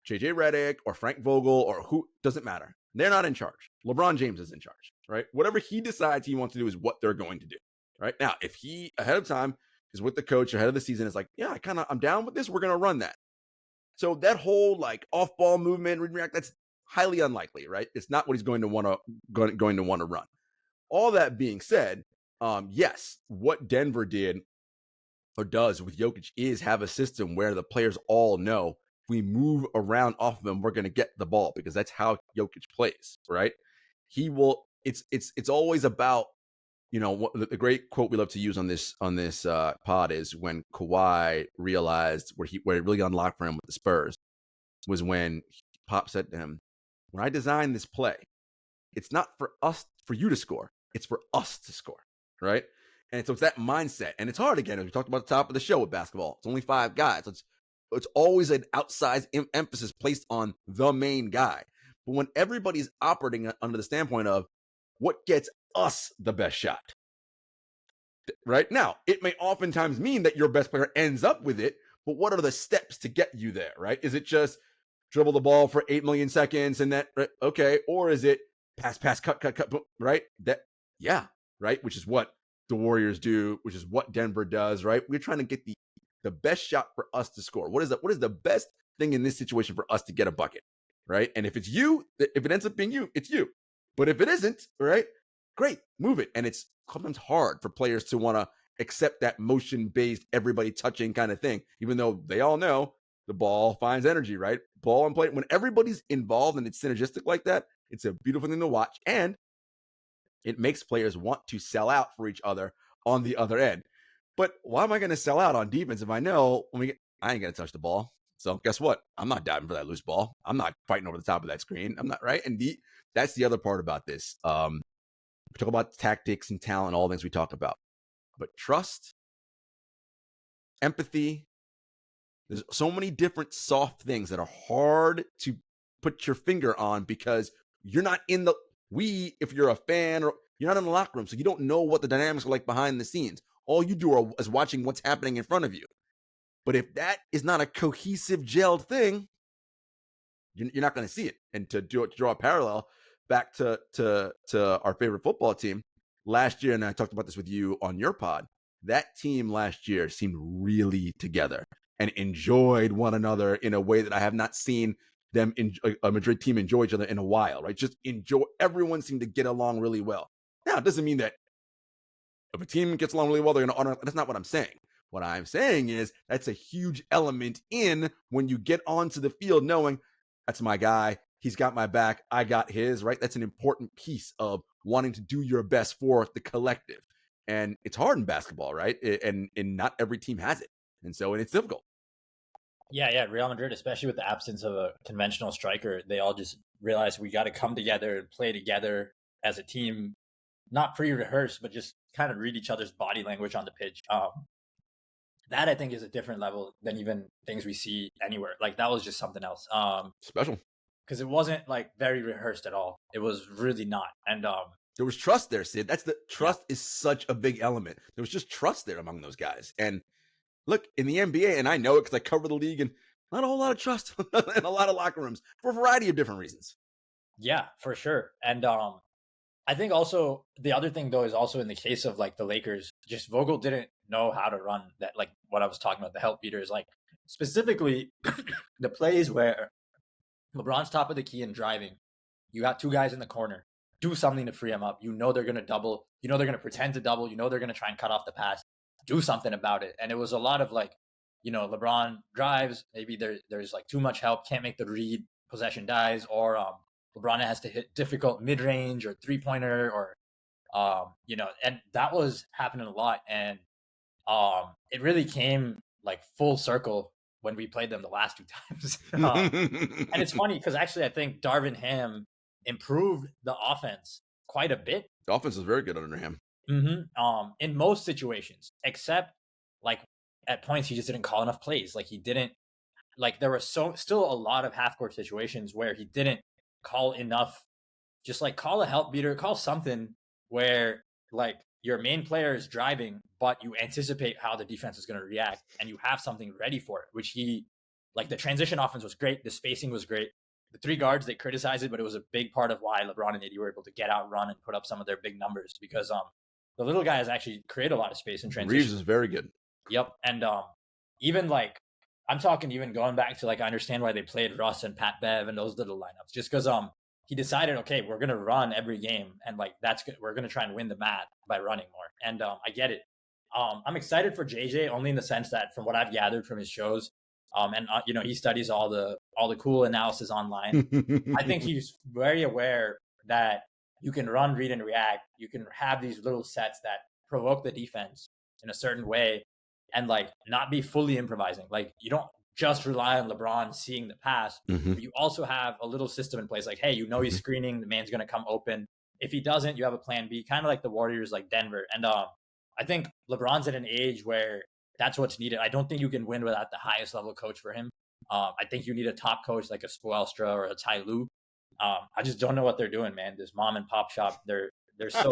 Speaker 1: JJ Redick or Frank Vogel or who, doesn't matter. They're not in charge. LeBron James is in charge, right? Whatever he decides he wants to do is what they're going to do, right? Now, if he ahead of time is with the coach ahead of the season, is like, yeah, I'm down with this. We're going to run that. So that whole like off ball movement, react, that's highly unlikely, right? It's not what he's going to want to run. All that being said, yes, what Denver did or does with Jokic is have a system where the players all know if we move around off of him, we're going to get the ball, because that's how Jokic plays, right? He will. It's always about, the great quote we love to use on this pod is when Kawhi realized where it really unlocked for him with the Spurs was when Pop said to him, "When I designed this play, it's not for you to score. It's for us to score," right? And so it's that mindset. And it's hard, again, as we talked about at the top of the show with basketball. It's only 5 guys. It's always an outsized emphasis placed on the main guy. But when everybody's operating under the standpoint of what gets us the best shot, right? Now, it may oftentimes mean that your best player ends up with it, but what are the steps to get you there, right? Is it just dribble the ball for 8 million seconds and that, right? Okay. Or is it pass, cut, right? Yeah, right? Which is what the Warriors do, which is what Denver does, right? We're trying to get the best shot for us to score. What is the best thing in this situation for us to get a bucket, right? And if it's you, if it ends up being you, it's you. But if it isn't, right, great, move it. And it's sometimes hard for players to want to accept that motion-based, everybody touching kind of thing, even though they all know the ball finds energy, right? Ball and play. When everybody's involved and it's synergistic like that, it's a beautiful thing to watch. And it makes players want to sell out for each other on the other end. But why am I going to sell out on defense if I know I ain't going to touch the ball? So guess what? I'm not diving for that loose ball. I'm not fighting over the top of that screen. I'm not, right? And that's the other part about this. We talk about tactics and talent, all things we talk about. But trust, empathy, there's so many different soft things that are hard to put your finger on because you're not in if you're a fan, or you're not in the locker room, so you don't know what the dynamics are like behind the scenes. All you do is watching what's happening in front of you. But if that is not a cohesive, gelled thing, you're not going to see it. And to draw a parallel back to our favorite football team last year, and I talked about this with you on your pod, that team last year seemed really together and enjoyed one another in a way that I have not seen them, a Madrid team, enjoy each other in a while, right? Just enjoy. Everyone seemed to get along really well. Now, it doesn't mean that if a team gets along really well, they're going to honor. That's not what I'm saying. What I'm saying is that's a huge element in when you get onto the field, knowing that's my guy. He's got my back. I got his, right? That's an important piece of wanting to do your best for the collective. And it's hard in basketball, right? And not every team has it. And so it's difficult.
Speaker 2: Yeah. Real Madrid, especially with the absence of a conventional striker, they all just realized we got to come together and play together as a team, not pre-rehearsed, but just kind of read each other's body language on the pitch. That I think is a different level than even things we see anywhere. Like that was just something else.
Speaker 1: Special.
Speaker 2: Because it wasn't like very rehearsed at all. It was really not. And
Speaker 1: there was trust there, Sid. Trust is such a big element. There was just trust there among those guys. And look, in the NBA, and I know it because I cover the league, and not a whole lot of trust in a lot of locker rooms for a variety of different reasons.
Speaker 2: Yeah, for sure. And I think also the other thing though is also in the case of like the Lakers, just Vogel didn't know how to run that, like what I was talking about, the help beaters, like specifically the plays where LeBron's top of the key and driving. You got 2 guys in the corner. Do something to free them up. You know they're going to double. You know they're going to pretend to double. You know they're going to try and cut off the pass. Do something about it. And it was a lot of like, LeBron drives. Maybe there's like too much help. Can't make the read. Possession dies. Or LeBron has to hit difficult mid-range or three-pointer or, and that was happening a lot. And it really came like full circle when we played them the last 2 times. And it's funny because actually I think Darvin Ham improved the offense quite a bit.
Speaker 1: The offense is very good under him.
Speaker 2: In most situations, except like at points he just didn't call enough plays. Like he didn't like there were still a lot of half court situations where he didn't call enough, just like call a help beater, call something where like your main player is driving, but you anticipate how the defense is going to react and you have something ready for it, which he, like the transition offense was great. The spacing was great. The three guards, they criticized it, but it was a big part of why LeBron and AD were able to get out, run, and put up some of their big numbers because the little guys actually create a lot of space in transition.
Speaker 1: Reeves is very good.
Speaker 2: Yep. And even like I'm talking even going back to like I understand why they played Russ and Pat Bev and those little lineups just because he decided, okay, we're gonna run every game and like that's good. We're gonna try and win the mat by running more. And I get it. I'm excited for JJ only in the sense that from what I've gathered from his shows, and you know he studies all the cool analysis online. I think he's very aware that you can run, read, and react. You can have these little sets that provoke the defense in a certain way and like not be fully improvising. Like you don't just rely on LeBron seeing the pass, but you also have a little system in place. Like, hey, you know he's screening, the man's gonna come open. If he doesn't, you have a plan B, kind of like the Warriors, like Denver. And I think LeBron's at an age where that's what's needed. I don't think you can win without the highest level coach for him. I think you need a top coach like a Spoelstra or a Ty Lue. I just don't know what they're doing, man. This mom and pop shop, they're so.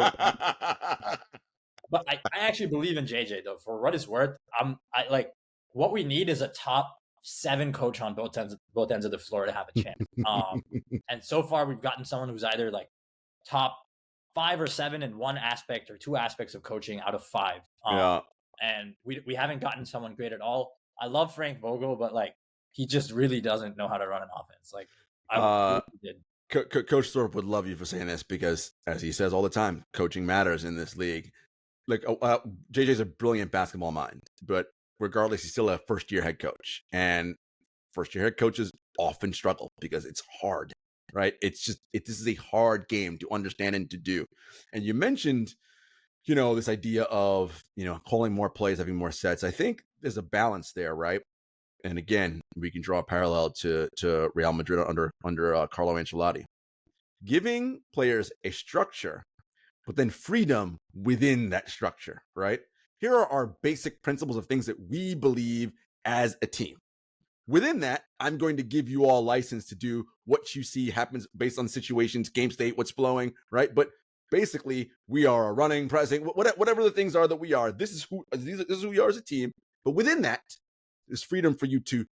Speaker 2: But I actually believe in JJ though. For what it's worth, I like what we need is a top 7 coach on both ends of the floor to have a chance. And so far we've gotten someone who's either like top 5 or 7 in one aspect or 2 aspects of coaching out of 5.
Speaker 1: Yeah.
Speaker 2: And we haven't gotten someone great at all. I love Frank Vogel, but like he just really doesn't know how to run an offense. Like I did.
Speaker 1: Coach Thorpe would love you for saying this because, as he says all the time, coaching matters in this league. Like JJ's a brilliant basketball mind, but regardless, he's still a first-year head coach, and first-year head coaches often struggle because it's hard, right? It's just this is a hard game to understand and to do. And you mentioned, you know, this idea of calling more plays, having more sets. I think there's a balance there, right? And again, we can draw a parallel to Real Madrid under Carlo Ancelotti, giving players a structure, but then freedom within that structure, right? Here are our basic principles of things that we believe as a team. Within that, I'm going to give you all license to do what you see happens based on situations, game state, what's flowing, right? But basically, we are running, pressing, whatever the things are that we are. This is who we are as a team. But within that, there's freedom for you to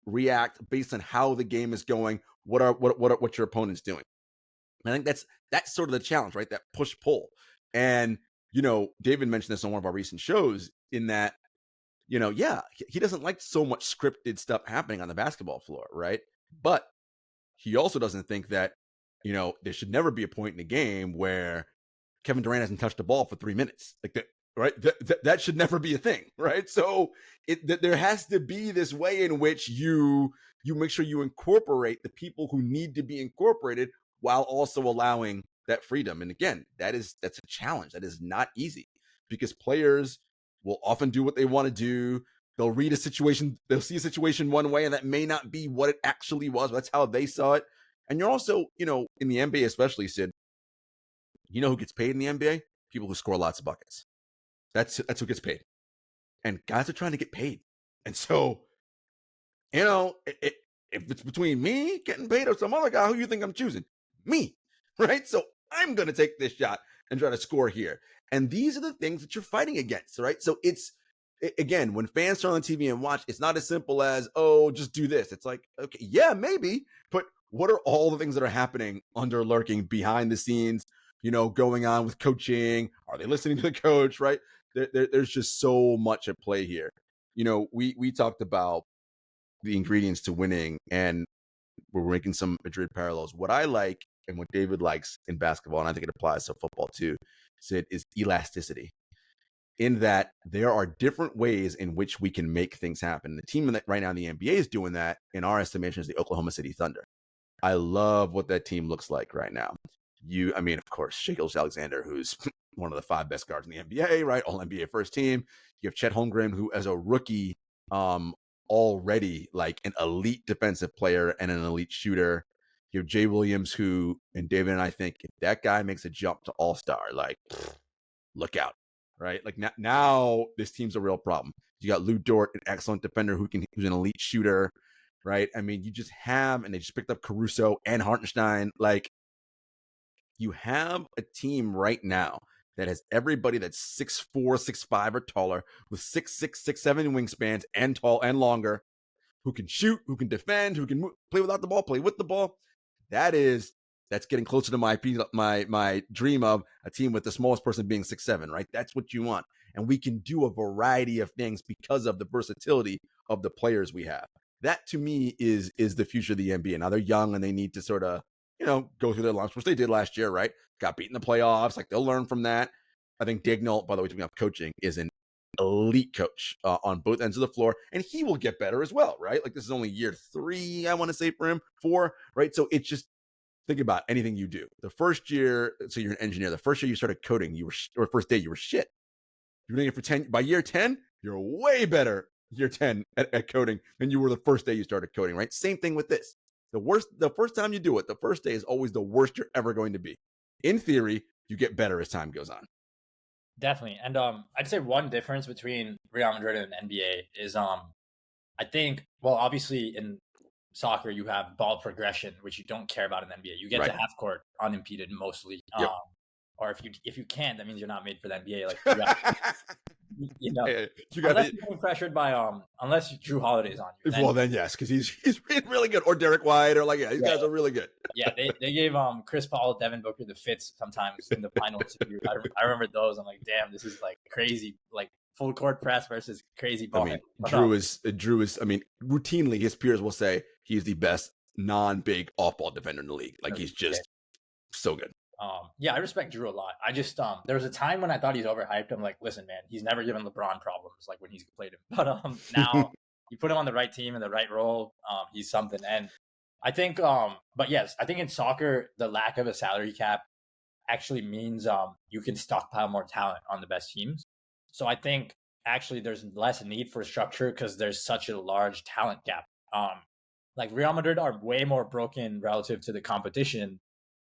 Speaker 1: react based on how the game is going. What your opponent's doing. And I think that's sort of the challenge, right? That push pull. And David mentioned this on one of our recent shows in that, he doesn't like so much scripted stuff happening on the basketball floor, right? But he also doesn't think that, there should never be a point in the game where Kevin Durant hasn't touched the ball for 3 minutes. Like that, right? That should never be a thing, right? So there has to be this way in which you make sure you incorporate the people who need to be incorporated while also allowing that freedom. And again, that's a challenge. That is not easy because players will often do what they want to do. They'll read a situation, they'll see a situation one way, and that may not be what it actually was. But that's how they saw it. And you're also, in the NBA especially, Sid, who gets paid in the NBA? People who score lots of buckets. That's who gets paid. And guys are trying to get paid. And so, if it's between me getting paid or some other guy, who you think I'm choosing? Me, right? So I'm going to take this shot and try to score here. And these are the things that you're fighting against, right? So again, when fans turn on the TV and watch, it's not as simple as, oh, just do this. It's like, okay, yeah, maybe, but what are all the things that are happening lurking behind the scenes, going on with coaching? Are they listening to the coach, right? There's just so much at play here. We talked about the ingredients to winning, and we're making some Madrid parallels. What I like and what David likes in basketball, and I think it applies to football too, Sid, is elasticity. In that there are different ways in which we can make things happen. The team that right now in the NBA is doing that, in our estimation, is the Oklahoma City Thunder. I love what that team looks like right now. Of course, Shai Gilgeous-Alexander, who's one of the 5 best guards in the NBA, right? All NBA first team. You have Chet Holmgren, who as a rookie, already like an elite defensive player and an elite shooter. You have Jay Williams, who, and David and I think, if that guy makes a jump to all-star, like, look out, right? Like now this team's a real problem. You got Lou Dort, an excellent defender who's an elite shooter. right? I mean, you just have, and they just picked up Caruso and Hartenstein. Like, you have a team right now that has everybody that's 6'4", 6'5", or taller, with 6'6", 6'7" wingspans and tall and longer, who can shoot, who can defend, who can play without the ball, play with the ball. That's getting closer to my dream of a team with the smallest person being 6'7", right? That's what you want. And we can do a variety of things because of the versatility of the players we have. That to me is the future of the NBA. Now they're young and they need to sort of, go through their lumps, which they did last year, right? Got beat in the playoffs. Like, they'll learn from that. I think Dagnall, by the way, talking about coaching, is an elite coach on both ends of the floor, and he will get better as well, right? Like, this is only year 3, I want to say, for him, 4, right? So it's just, think about anything you do. The first year, so you're an engineer. The first year you started coding, or first day, you were shit. You're doing it for 10. By year 10, you're way better year 10 at coding than you were the first day you started coding, right? Same thing with this. The first time you do it, the first day is always the worst you're ever going to be. In theory, you get better as time goes on.
Speaker 2: Definitely. And I'd say one difference between Real Madrid and NBA is I think, well, obviously in soccer you have ball progression, which you don't care about in the NBA. You get
Speaker 1: Right.
Speaker 2: to half court unimpeded mostly.
Speaker 1: Yep.
Speaker 2: Or if you can't, that means you're not made for the NBA. Like you know,
Speaker 1: you got
Speaker 2: unless you're being pressured by unless Drew Holiday's on you.
Speaker 1: Well, then yes, because he's really good, or Derek White, or these guys are really good.
Speaker 2: Yeah, they gave Chris Paul, Devin Booker the fits sometimes in the final interview. I remember those. I'm like, damn, this is like crazy, like full court press versus crazy ball.
Speaker 1: I mean, Drew is. I mean, routinely his peers will say he's the best non-big off-ball defender in the league. Like, he's just so good.
Speaker 2: Yeah, I respect Drew a lot. I just there was a time when I thought he's overhyped. I'm like, listen, man, he's never given LeBron problems like when he's played him. But now you put him on the right team in the right role, he's something. And I think, but yes, I think in soccer the lack of a salary cap actually means you can stockpile more talent on the best teams. So I think actually there's less need for structure because there's such a large talent gap. Like Real Madrid are way more broken relative to the competition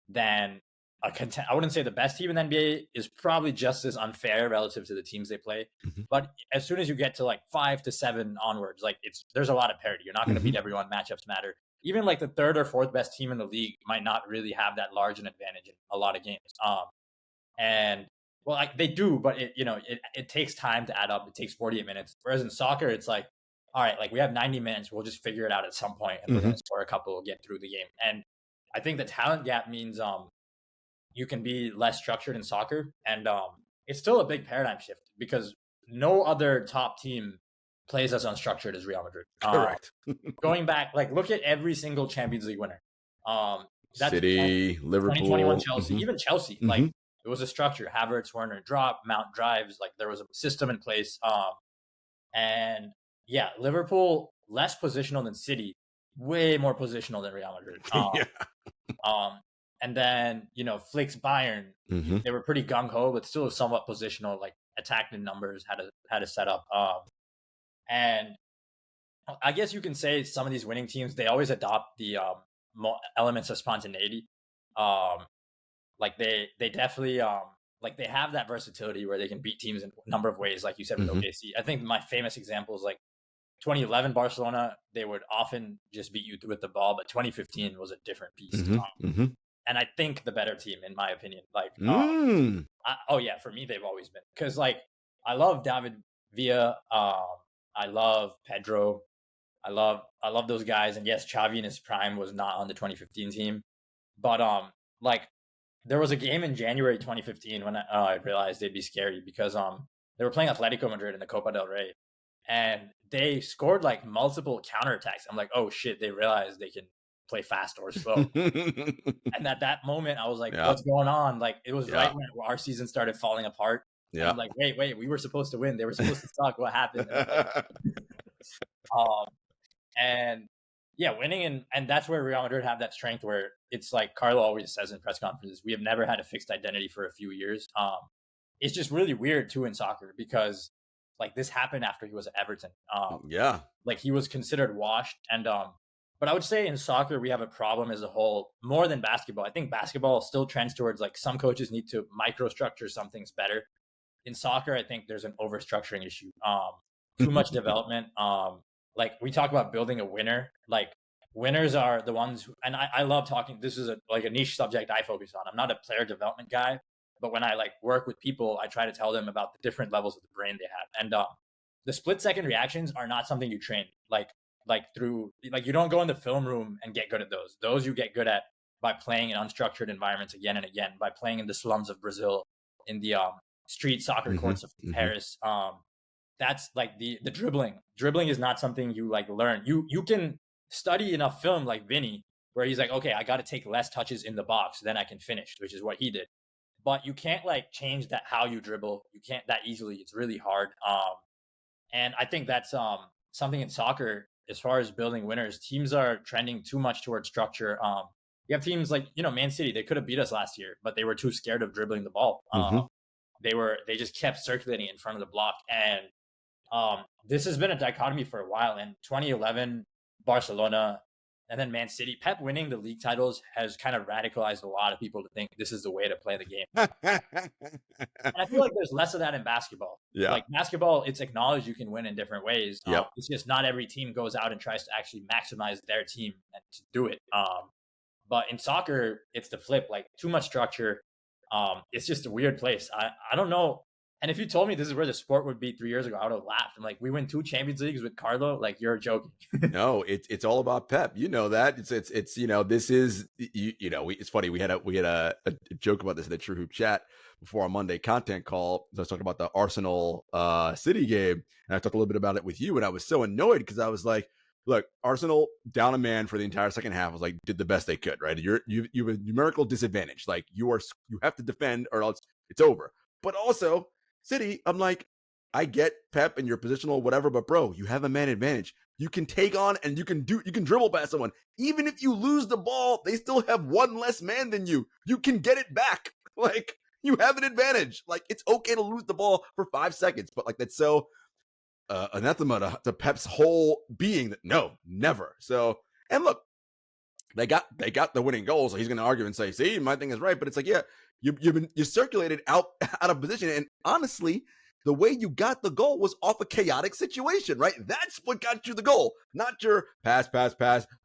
Speaker 2: than I wouldn't say the best team in the NBA is probably just as unfair relative to the teams they play.
Speaker 1: Mm-hmm.
Speaker 2: But as soon as you get to like 5 to 7 onwards, like there's a lot of parity. You're not going to beat everyone. Matchups matter. Even like the third or fourth best team in the league might not really have that large an advantage in a lot of games. And well, like they do, but it takes time to add up. It takes 48 minutes. Whereas in soccer, it's like, all right, like we have 90 minutes. We'll just figure it out at some point, and we're going to score a couple. We'll get through the game. And I think the talent gap means you can be less structured in soccer, and it's still a big paradigm shift because no other top team plays as unstructured as Real Madrid.
Speaker 1: Correct.
Speaker 2: Going back, like look at every single Champions League winner.
Speaker 1: City, Liverpool,
Speaker 2: 2021 Chelsea, even Chelsea, like it was a structure. Havertz, Werner, drop, Mount drives. Like there was a system in place. And yeah, Liverpool less positional than City, way more positional than Real Madrid. And then, Flick's Bayern, they were pretty gung-ho, but still somewhat positional, like attacked in numbers, had a set up. And I guess you can say some of these winning teams, they always adopt the elements of spontaneity. Like they definitely, like they have that versatility where they can beat teams in a number of ways, like you said with OKC. I think my famous example is like 2011 Barcelona, they would often just beat you with the ball, but 2015 was a different beast. And I think the better team, in my opinion. Like, for me, they've always been. Because, like, I love David Villa. I love Pedro. I love those guys. And yes, Xavi in his prime was not on the 2015 team. But, like, there was a game in January 2015 when I realized they'd be scary because they were playing Atletico Madrid in the Copa del Rey. And they scored, like, multiple counterattacks. I'm like, oh, shit, they realized they can play fast or slow. And at that moment I was like, what's going on? Like it was right when our season started falling apart. I'm like, wait, we were supposed to win. They were supposed to suck. What happened? And winning and that's where Real Madrid have that strength where it's like Carlo always says in press conferences, we have never had a fixed identity for a few years. It's just really weird too in soccer because like this happened after he was at Everton. Like he was considered washed and but I would say in soccer, we have a problem as a whole more than basketball. I think basketball still trends towards like some coaches need to microstructure some things better. In soccer, I think there's an overstructuring issue. Too much development. like we talk about building a winner, like winners are the ones who, and I love talking. This is like a niche subject I focus on. I'm not a player development guy, but when I like work with people, I try to tell them about the different levels of the brain they have. And the split second reactions are not something you train like through like you don't go in the film room and get good at those. Those you get good at by playing in unstructured environments again and again, by playing in the slums of Brazil, in the street soccer
Speaker 1: Mm-hmm.
Speaker 2: courts of
Speaker 1: Mm-hmm.
Speaker 2: Paris. That's like the dribbling. Dribbling is not something you like learn. You can study enough film like Vinny, where he's like, okay, I got to take less touches in the box, then I can finish, which is what he did. But you can't like change that how you dribble. You can't that easily. It's really hard. And I think that's something in soccer as far as building winners. Teams are trending too much towards structure. You have teams like Man City. They could have beat us last year, but they were too scared of dribbling the ball.
Speaker 1: Mm-hmm.
Speaker 2: They just kept circulating in front of the block, and this has been a dichotomy for a while. In 2011, Barcelona, and then Man City, Pep winning the league titles has kind of radicalized a lot of people to think this is the way to play the game. And I feel like there's less of that in basketball.
Speaker 1: Yeah.
Speaker 2: Like basketball, it's acknowledged you can win in different ways.
Speaker 1: Yep.
Speaker 2: It's just not every team goes out and tries to actually maximize their team and to do it. But in soccer, it's the flip. Like too much structure. It's just a weird place. I don't know. And if you told me this is where the sport would be 3 years ago, I would have laughed. I'm like, we win 2 Champions Leagues with Carlo. Like you're joking.
Speaker 1: No, it's all about Pep. You know that it's this is it's funny. We had a joke about this in the True Hoop chat before our Monday content call. I was talking about the Arsenal City game, and I talked a little bit about it with you, and I was so annoyed because I was like, look, Arsenal down a man for the entire second half was like did the best they could, right? You have a numerical disadvantage. Like you have to defend or else it's over. But also City, I'm like, I get Pep and your positional whatever, but bro, you have a man advantage. You can take on and you can dribble past someone. Even if you lose the ball, they still have one less man than you. You can get it back. Like you have an advantage. Like it's okay to lose the ball for 5 seconds, but like that's so anathema to Pep's whole being that no, never. So, and look, they got the winning goal, so he's going to argue and say, "See, my thing is right." But it's like, yeah, you circulated out of position, and honestly, the way you got the goal was off a chaotic situation, right? That's what got you the goal, not your pass,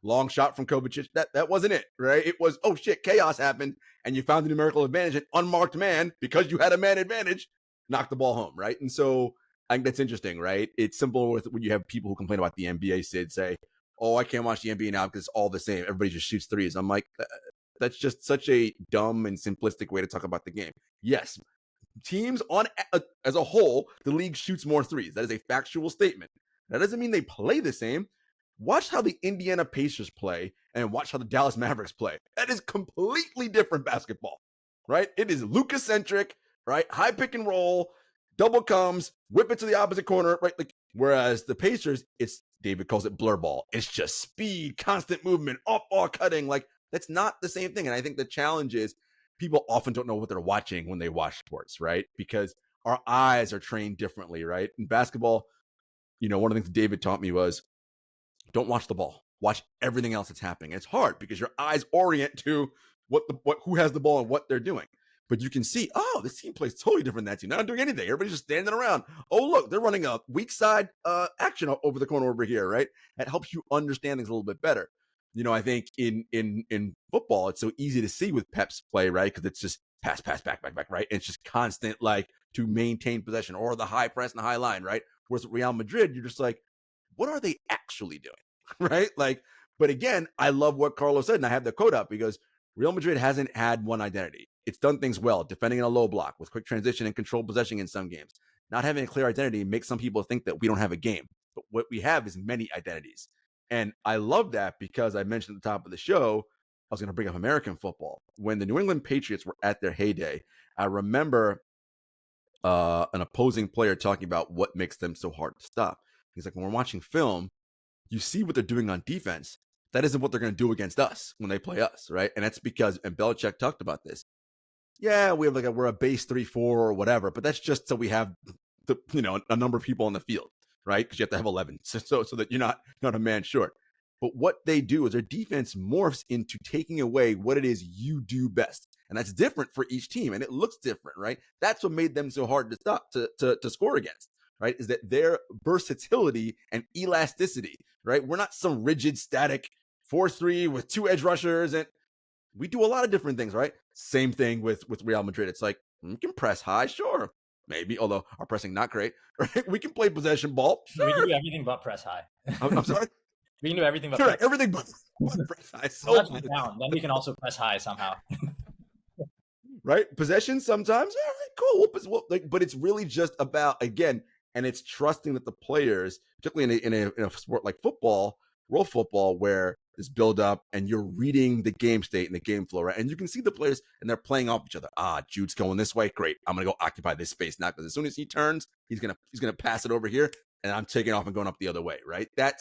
Speaker 1: long shot from Kovacic. That wasn't it, right? It was oh shit, chaos happened, and you found the numerical advantage. An unmarked man because you had a man advantage, knocked the ball home, right? And so I think that's interesting, right? It's simple with when you have people who complain about the NBA, Sid, say, oh, I can't watch the NBA now because it's all the same. Everybody just shoots threes. I'm like, that's just such a dumb and simplistic way to talk about the game. Yes, teams as a whole, the league shoots more threes. That is a factual statement. That doesn't mean they play the same. Watch how the Indiana Pacers play and watch how the Dallas Mavericks play. That is completely different basketball, right? It is Luka-centric, right? High pick and roll, double comes, whip it to the opposite corner, right? Like, whereas the Pacers, it's David calls it blur ball. It's just speed, constant movement, off ball cutting. Like that's not the same thing. And I think the challenge is people often don't know what they're watching when they watch sports, right? Because our eyes are trained differently, right? In basketball, one of the things David taught me was don't watch the ball. Watch everything else that's happening. It's hard because your eyes orient to who has the ball and what they're doing. But you can see, oh, this team plays totally different than that team. They're not doing anything. Everybody's just standing around. Oh, look, they're running a weak side action over the corner over here, right? That helps you understand things a little bit better. I think in football, it's so easy to see with Pep's play, right? Because it's just pass, back, right? And it's just constant, like, to maintain possession or the high press and the high line, right? Whereas with Real Madrid, you're just like, what are they actually doing, right? Like, but again, I love what Carlos said, and I have the quote up because Real Madrid hasn't had one identity. It's done things well, defending in a low block with quick transition and controlled possession in some games. Not having a clear identity makes some people think that we don't have a game. But what we have is many identities. And I love that because I mentioned at the top of the show, I was going to bring up American football. When the New England Patriots were at their heyday, I remember an opposing player talking about what makes them so hard to stop. He's like, when we're watching film, you see what they're doing on defense. That isn't what they're going to do against us when they play us, right? And that's because, and Belichick talked about this. Yeah, we're a base 3-4 or whatever, but that's just so we have a number of people on the field, right? Because you have to have 11, so that you're not a man short. But what they do is their defense morphs into taking away what it is you do best, and that's different for each team, and it looks different, right? That's what made them so hard to stop to score against. right, is that their versatility and elasticity, right? We're not some rigid, static 4-3 with 2 edge rushers, and we do a lot of different things, right? Same thing with Real Madrid. It's like, we can press high, sure. Maybe, although our pressing not great, right? We can play possession ball,
Speaker 2: We can
Speaker 1: sure.
Speaker 2: do everything but press high.
Speaker 1: I'm sorry?
Speaker 2: We can do everything but
Speaker 1: Correct,
Speaker 2: press.
Speaker 1: everything but press high.
Speaker 2: Unless
Speaker 1: So
Speaker 2: we're down, then we can also press high somehow.
Speaker 1: right? Possession sometimes, all right, cool. But it's really just about, again, and it's trusting that the players, particularly in a sport like football, world football, where there's build up and you're reading the game state and the game flow, right? And you can see the players and they're playing off each other. Jude's going this way, great. I'm gonna go occupy this space now because as soon as he turns, he's gonna pass it over here, and I'm taking off and going up the other way, right? That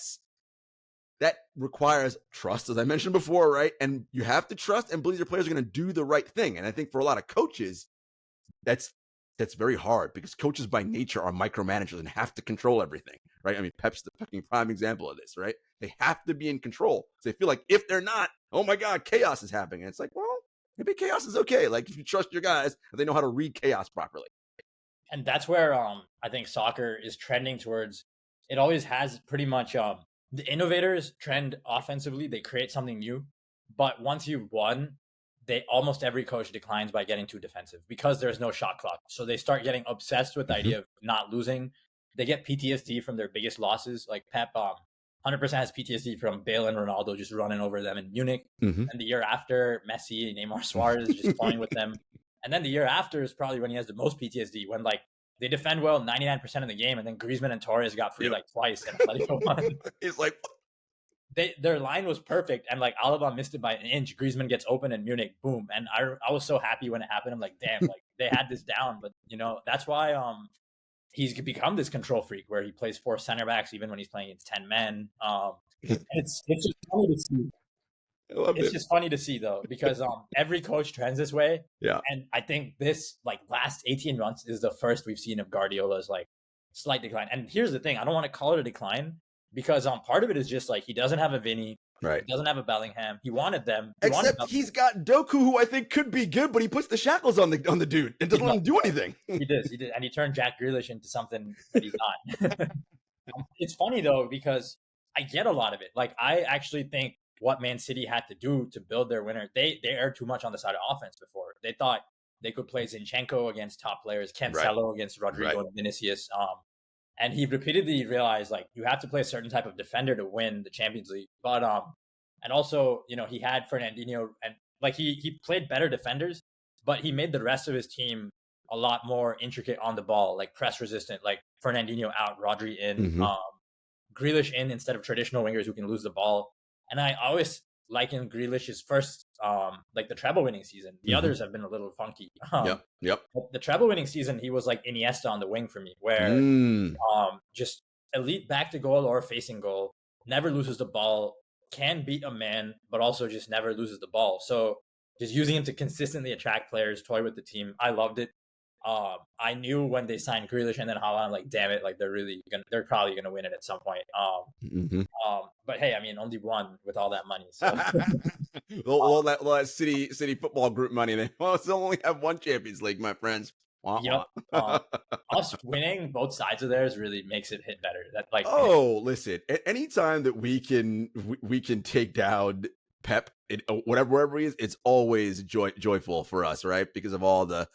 Speaker 1: requires trust, as I mentioned before, right? And you have to trust and believe your players are going to do the right thing. And I think for a lot of coaches, that's very hard because coaches by nature are micromanagers and have to control everything, right? I mean, Pep's the fucking prime example of this, right? They have to be in control. So they feel like if they're not, oh my God, chaos is happening. And it's like, well, maybe chaos is okay. Like if you trust your guys, they know how to read chaos properly.
Speaker 2: And that's where I think soccer is trending towards. It always has pretty much the innovators trend offensively, they create something new, but once you've won, they almost every coach declines by getting too defensive because there's no shot clock. So they start getting obsessed with the idea of not losing. They get PTSD from their biggest losses. Like Pep 100% has PTSD from Bale and Ronaldo just running over them in Munich. And the year after, Messi, Neymar, Suarez just toying with them. And then the year after is probably when he has the most PTSD, when like they defend well 99% of the game, and then Griezmann and Torres got free like twice, and Atletico won.
Speaker 1: It's like
Speaker 2: Their line was perfect, and like Alaba missed it by an inch. Griezmann gets open, and Munich, boom. And I was so happy when it happened. I'm like, damn, like they had this down. But that's why he's become this control freak, where he plays 4 center backs even when he's playing against 10 men. It's just funny to see. It's just funny to see though, because every coach trends this way.
Speaker 1: Yeah.
Speaker 2: And I think this like last 18 months is the first we've seen of Guardiola's like slight decline. And here's the thing, I don't want to call it a decline because part of it is just like he doesn't have a Vinny,
Speaker 1: right?
Speaker 2: He doesn't have a Bellingham. He wanted them.
Speaker 1: He's got Doku, who I think could be good, but he puts the shackles on the dude and doesn't let him do anything.
Speaker 2: He did, and he turned Jack Grealish into something that he's not. It's funny though because I get a lot of it. Like I actually think what Man City had to do to build their winner, they erred too much on the side of offense before. They thought they could play Zinchenko against top players, Cancelo against Rodrigo and Vinicius. And he repeatedly realized like you have to play a certain type of defender to win the Champions League. But and also, he had Fernandinho, and like he played better defenders, but he made the rest of his team a lot more intricate on the ball, like press resistant, like Fernandinho out, Rodri in, Grealish in instead of traditional wingers who can lose the ball. And I always liken Grealish's first, like the treble winning season. The others have been a little funky.
Speaker 1: Yep.
Speaker 2: The treble winning season, he was like Iniesta on the wing for me, where just elite back to goal or facing goal, never loses the ball, can beat a man, but also just never loses the ball. So just using him to consistently attract players, toy with the team. I loved it. I knew when they signed Grealish and then Haaland, I'm like, damn it, like they're probably gonna win it at some point. But hey, I mean, only one with all that money. So.
Speaker 1: all that city football group money. They still only have one Champions League, my friends.
Speaker 2: Yep. Us winning both sides of theirs really makes it hit better. That like.
Speaker 1: Listen, anytime that we can take down Pep, wherever he is, it's always joyful for us, right? Because of all the,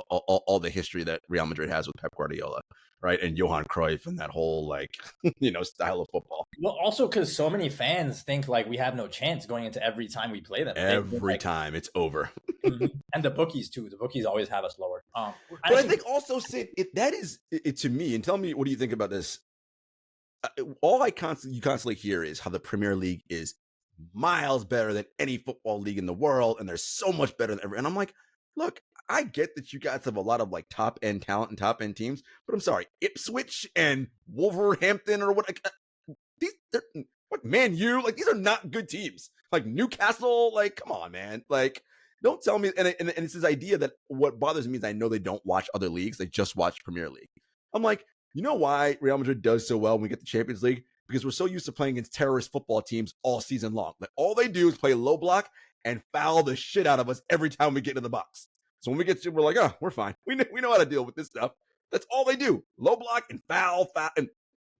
Speaker 1: all the history that Real Madrid has with Pep Guardiola, right? And Johan Cruyff and that whole like, style of football.
Speaker 2: Well, also because so many fans think like we have no chance going into every time we play them.
Speaker 1: Every time it's over.
Speaker 2: And the bookies too. The bookies always have us lower.
Speaker 1: But I think also, Sid, that is it to me. And tell me, what do you think about this? All you constantly hear is how the Premier League is miles better than any football league in the world, and they're so much better than ever. And I'm like, look, I get that you guys have a lot of like top end talent and top end teams, but I'm sorry, Ipswich and Wolverhampton or what? They're what, Man U, like these are not good teams. Like Newcastle, like come on, man, like don't tell me. And it's this idea that what bothers me is I know they don't watch other leagues; they just watch Premier League. I'm like, you know why Real Madrid does so well when we get the Champions League? Because we're so used to playing against terrorist football teams all season long. Like all they do is play low block and foul the shit out of us every time we get into the box. So when we get to, we're like, oh, we're fine. We know how to deal with this stuff. That's all they do. Low block and foul, and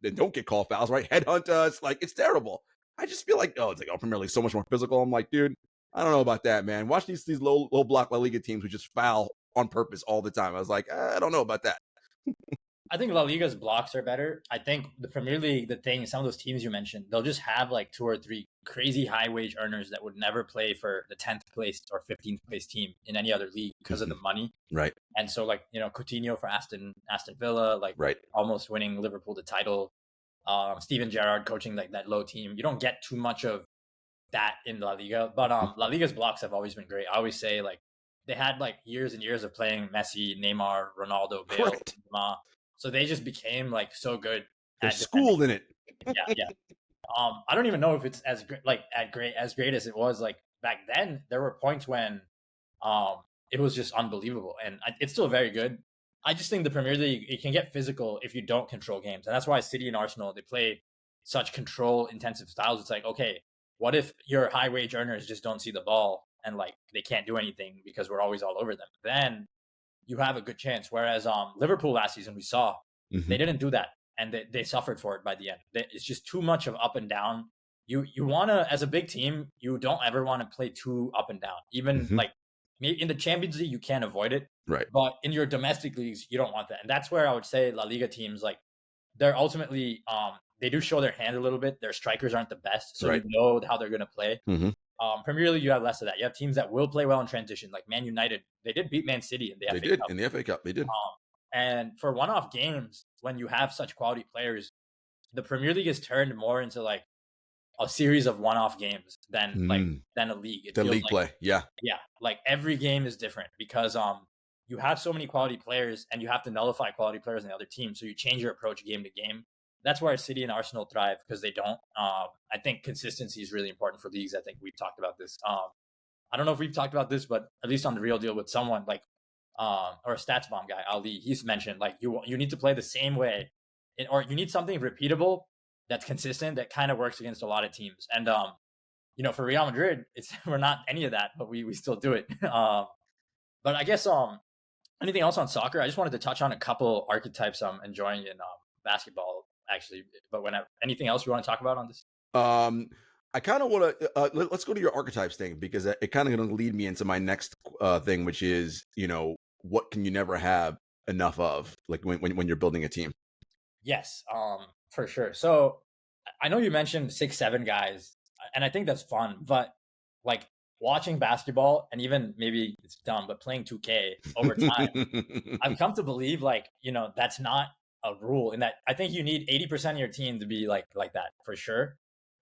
Speaker 1: then don't get called fouls, right? Headhunt us. Like, it's terrible. I just feel like, it's like, Premier League so much more physical. I'm like, dude, I don't know about that, man. Watch these low block La Liga teams who just foul on purpose all the time. I was like, I don't know about that.
Speaker 2: I think La Liga's blocks are better. I think the Premier League, the thing, some of those teams you mentioned, they'll just have like 2 or 3 crazy high wage earners that would never play for the 10th place or 15th place team in any other league because of the money.
Speaker 1: Right.
Speaker 2: And so, like, Coutinho for Aston Villa, like,
Speaker 1: right,
Speaker 2: almost winning Liverpool the title. Steven Gerrard coaching like that low team. You don't get too much of that in La Liga, but La Liga's blocks have always been great. I always say, like, they had like years and years of playing Messi, Neymar, Ronaldo, Bale,
Speaker 1: right.
Speaker 2: Benzema. So they just became like so good.
Speaker 1: They're schooled in it.
Speaker 2: Yeah. I don't even know if it's as great, like as great as it was like back then. There were points when it was just unbelievable, and it's still very good. I just think the Premier League, it can get physical if you don't control games, and that's why City and Arsenal, they play such control intensive styles. It's like, okay, what if your high wage earners just don't see the ball and like they can't do anything because we're always all over them? Then you have a good chance. Whereas Liverpool last season, we saw they didn't do that, and they suffered for it by the end. It's just too much of up and down. You want to, as a big team, you don't ever want to play too up and down. Even like in the Champions League, you can't avoid it.
Speaker 1: Right.
Speaker 2: But in your domestic leagues, you don't want that. And that's where I would say La Liga teams, like, they're ultimately they do show their hand a little bit. Their strikers aren't the best, so you know how they're going to play. Premier League, you have less of that. You have teams that will play well in transition, like Man United. They did beat Man City in the FA Cup.
Speaker 1: In the FA Cup. They did.
Speaker 2: And for one-off games, when you have such quality players, the Premier League is turned more into like a series of one-off games than a league.
Speaker 1: The league play, yeah.
Speaker 2: Like every game is different because you have so many quality players, and you have to nullify quality players in the other team. So you change your approach game to game. That's where City and Arsenal thrive, because they don't. I think consistency is really important for leagues. I think we've talked about this. I don't know if we've talked about this, but at least on The Real Deal with someone like or a stats bomb guy, Ali, he's mentioned like you need to play the same way, or you need something repeatable that's consistent that kind of works against a lot of teams. And for Real Madrid, we're not any of that, but we still do it. But I guess anything else on soccer? I just wanted to touch on a couple archetypes I'm enjoying in basketball, actually. But anything else you want to talk about on this?
Speaker 1: I kind of want to let's go to your archetypes thing, because it kind of going to lead me into my next thing, which is, what can you never have enough of, like when you're building a team?
Speaker 2: Yes, for sure. So I know you mentioned 6-7 guys, and I think that's fun, but like watching basketball, and even maybe it's dumb, but playing 2K over time, I've come to believe that's not a rule, in that I think you need 80% of your team to be like that for sure.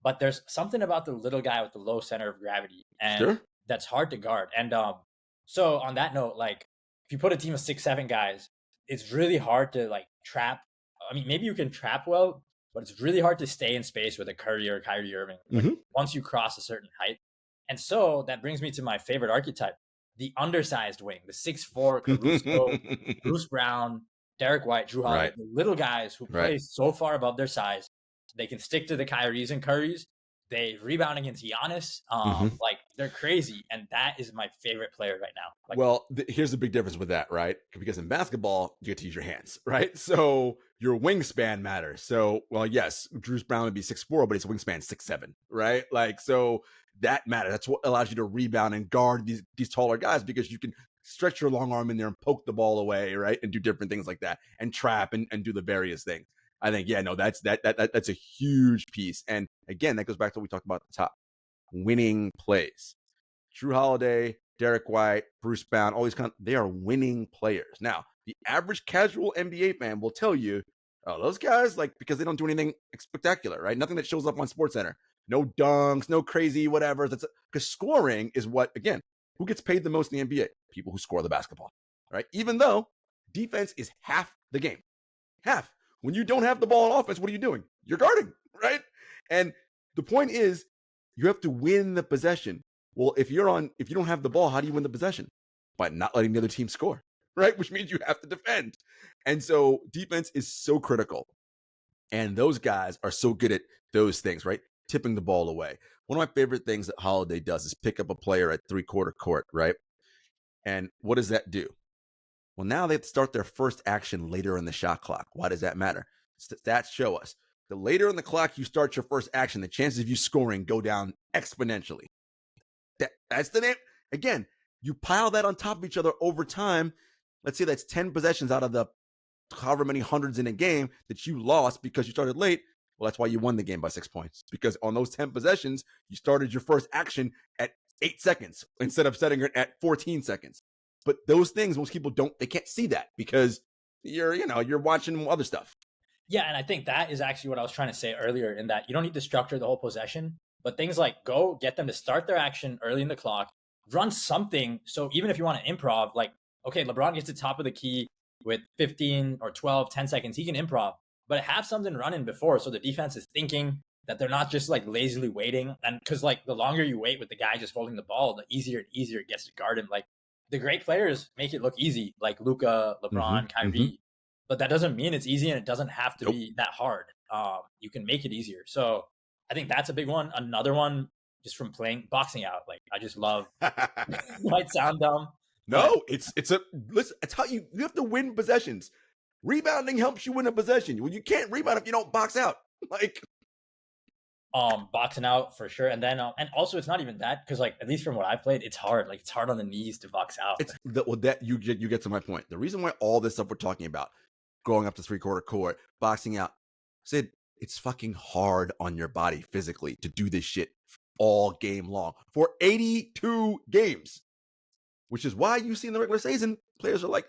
Speaker 2: But there's something about the little guy with the low center of gravity, and that's hard to guard. And so on that note, like if you put a team of 6-7 guys, it's really hard to like trap. I mean, maybe you can trap well, but it's really hard to stay in space with a Curry or Kyrie Irving once you cross a certain height. And so that brings me to my favorite archetype, the undersized wing, the 6'4", Caruso, Bruce Brown, Derek White, Drew Holiday, the little guys who play so far above their size. They can stick to the Kyries and Currys. They rebound against Giannis. Like, they're crazy. And that is my favorite player right now. Like,
Speaker 1: well, here's the big difference with that, right? Because in basketball, you get to use your hands, right? So your wingspan matters. So, well, yes, Bruce Brown would be 6'4", but his wingspan 6'7", right? Like, so that matters. That's what allows you to rebound and guard these taller guys, because you can stretch your long arm in there and poke the ball away, right? And do different things like that, and trap and do the various things. I think, that's a huge piece. And again, that goes back to what we talked about at the top. Winning plays. Drew Holiday, Derek White, Bruce Brown, all these they are winning players. Now, the average casual NBA fan will tell you, oh, those guys, like, because they don't do anything spectacular, right? Nothing that shows up on SportsCenter. No dunks, no crazy whatever. That's because scoring is what, again, who gets paid the most in the NBA? People who score the basketball, right? Even though defense is half the game. Half. When you don't have the ball on offense, what are you doing? You're guarding, right? And the point is, you have to win the possession. Well, if you don't have the ball, how do you win the possession? By not letting the other team score, right? Which means you have to defend. And so defense is so critical. And those guys are so good at those things, right? Tipping the ball away. One of my favorite things that Holiday does is pick up a player at 3/4 court, right? And what does that do? Well, now they have to start their first action later in the shot clock. Why does that matter? Stats show us the later in the clock you start your first action, the chances of you scoring go down exponentially. That's the name. Again, you pile that on top of each other over time. Let's say that's 10 possessions out of the however many hundreds in a game that you lost because you started late. Well, that's why you won the game by 6 points, because on those 10 possessions, you started your first action at 8 seconds instead of setting it at 14 seconds. But those things, most people they can't see that because you're watching other stuff.
Speaker 2: Yeah, and I think that is actually what I was trying to say earlier, in that you don't need to structure the whole possession, but things like go get them to start their action early in the clock, run something. So even if you want to improv, like, okay, LeBron gets to top of the key with 15 or 12, 10 seconds, he can improv, but have something running before so the defense is thinking, that they're not just like lazily waiting. And because like the longer you wait with the guy just holding the ball, the easier and easier it gets to guard him. Like the great players make it look easy, like Luka, LeBron, Kyrie. But that doesn't mean it's easy, and it doesn't have to be that hard. You can make it easier. So I think that's a big one. Another one, just from playing boxing out. Like I just love. Might sound dumb.
Speaker 1: No, it's how you have to win possessions. Rebounding helps you win a possession. Well, you can't rebound if you don't box out. Like
Speaker 2: boxing out for sure. And then and also it's not even that, because like at least from what I played, it's hard. Like it's hard on the knees to box out.
Speaker 1: That you get to my point. The reason why all this stuff we're talking about, going up to 3/4 court, boxing out, Sid, it's fucking hard on your body physically to do this shit all game long for 82 games, which is why you see in the regular season players are like,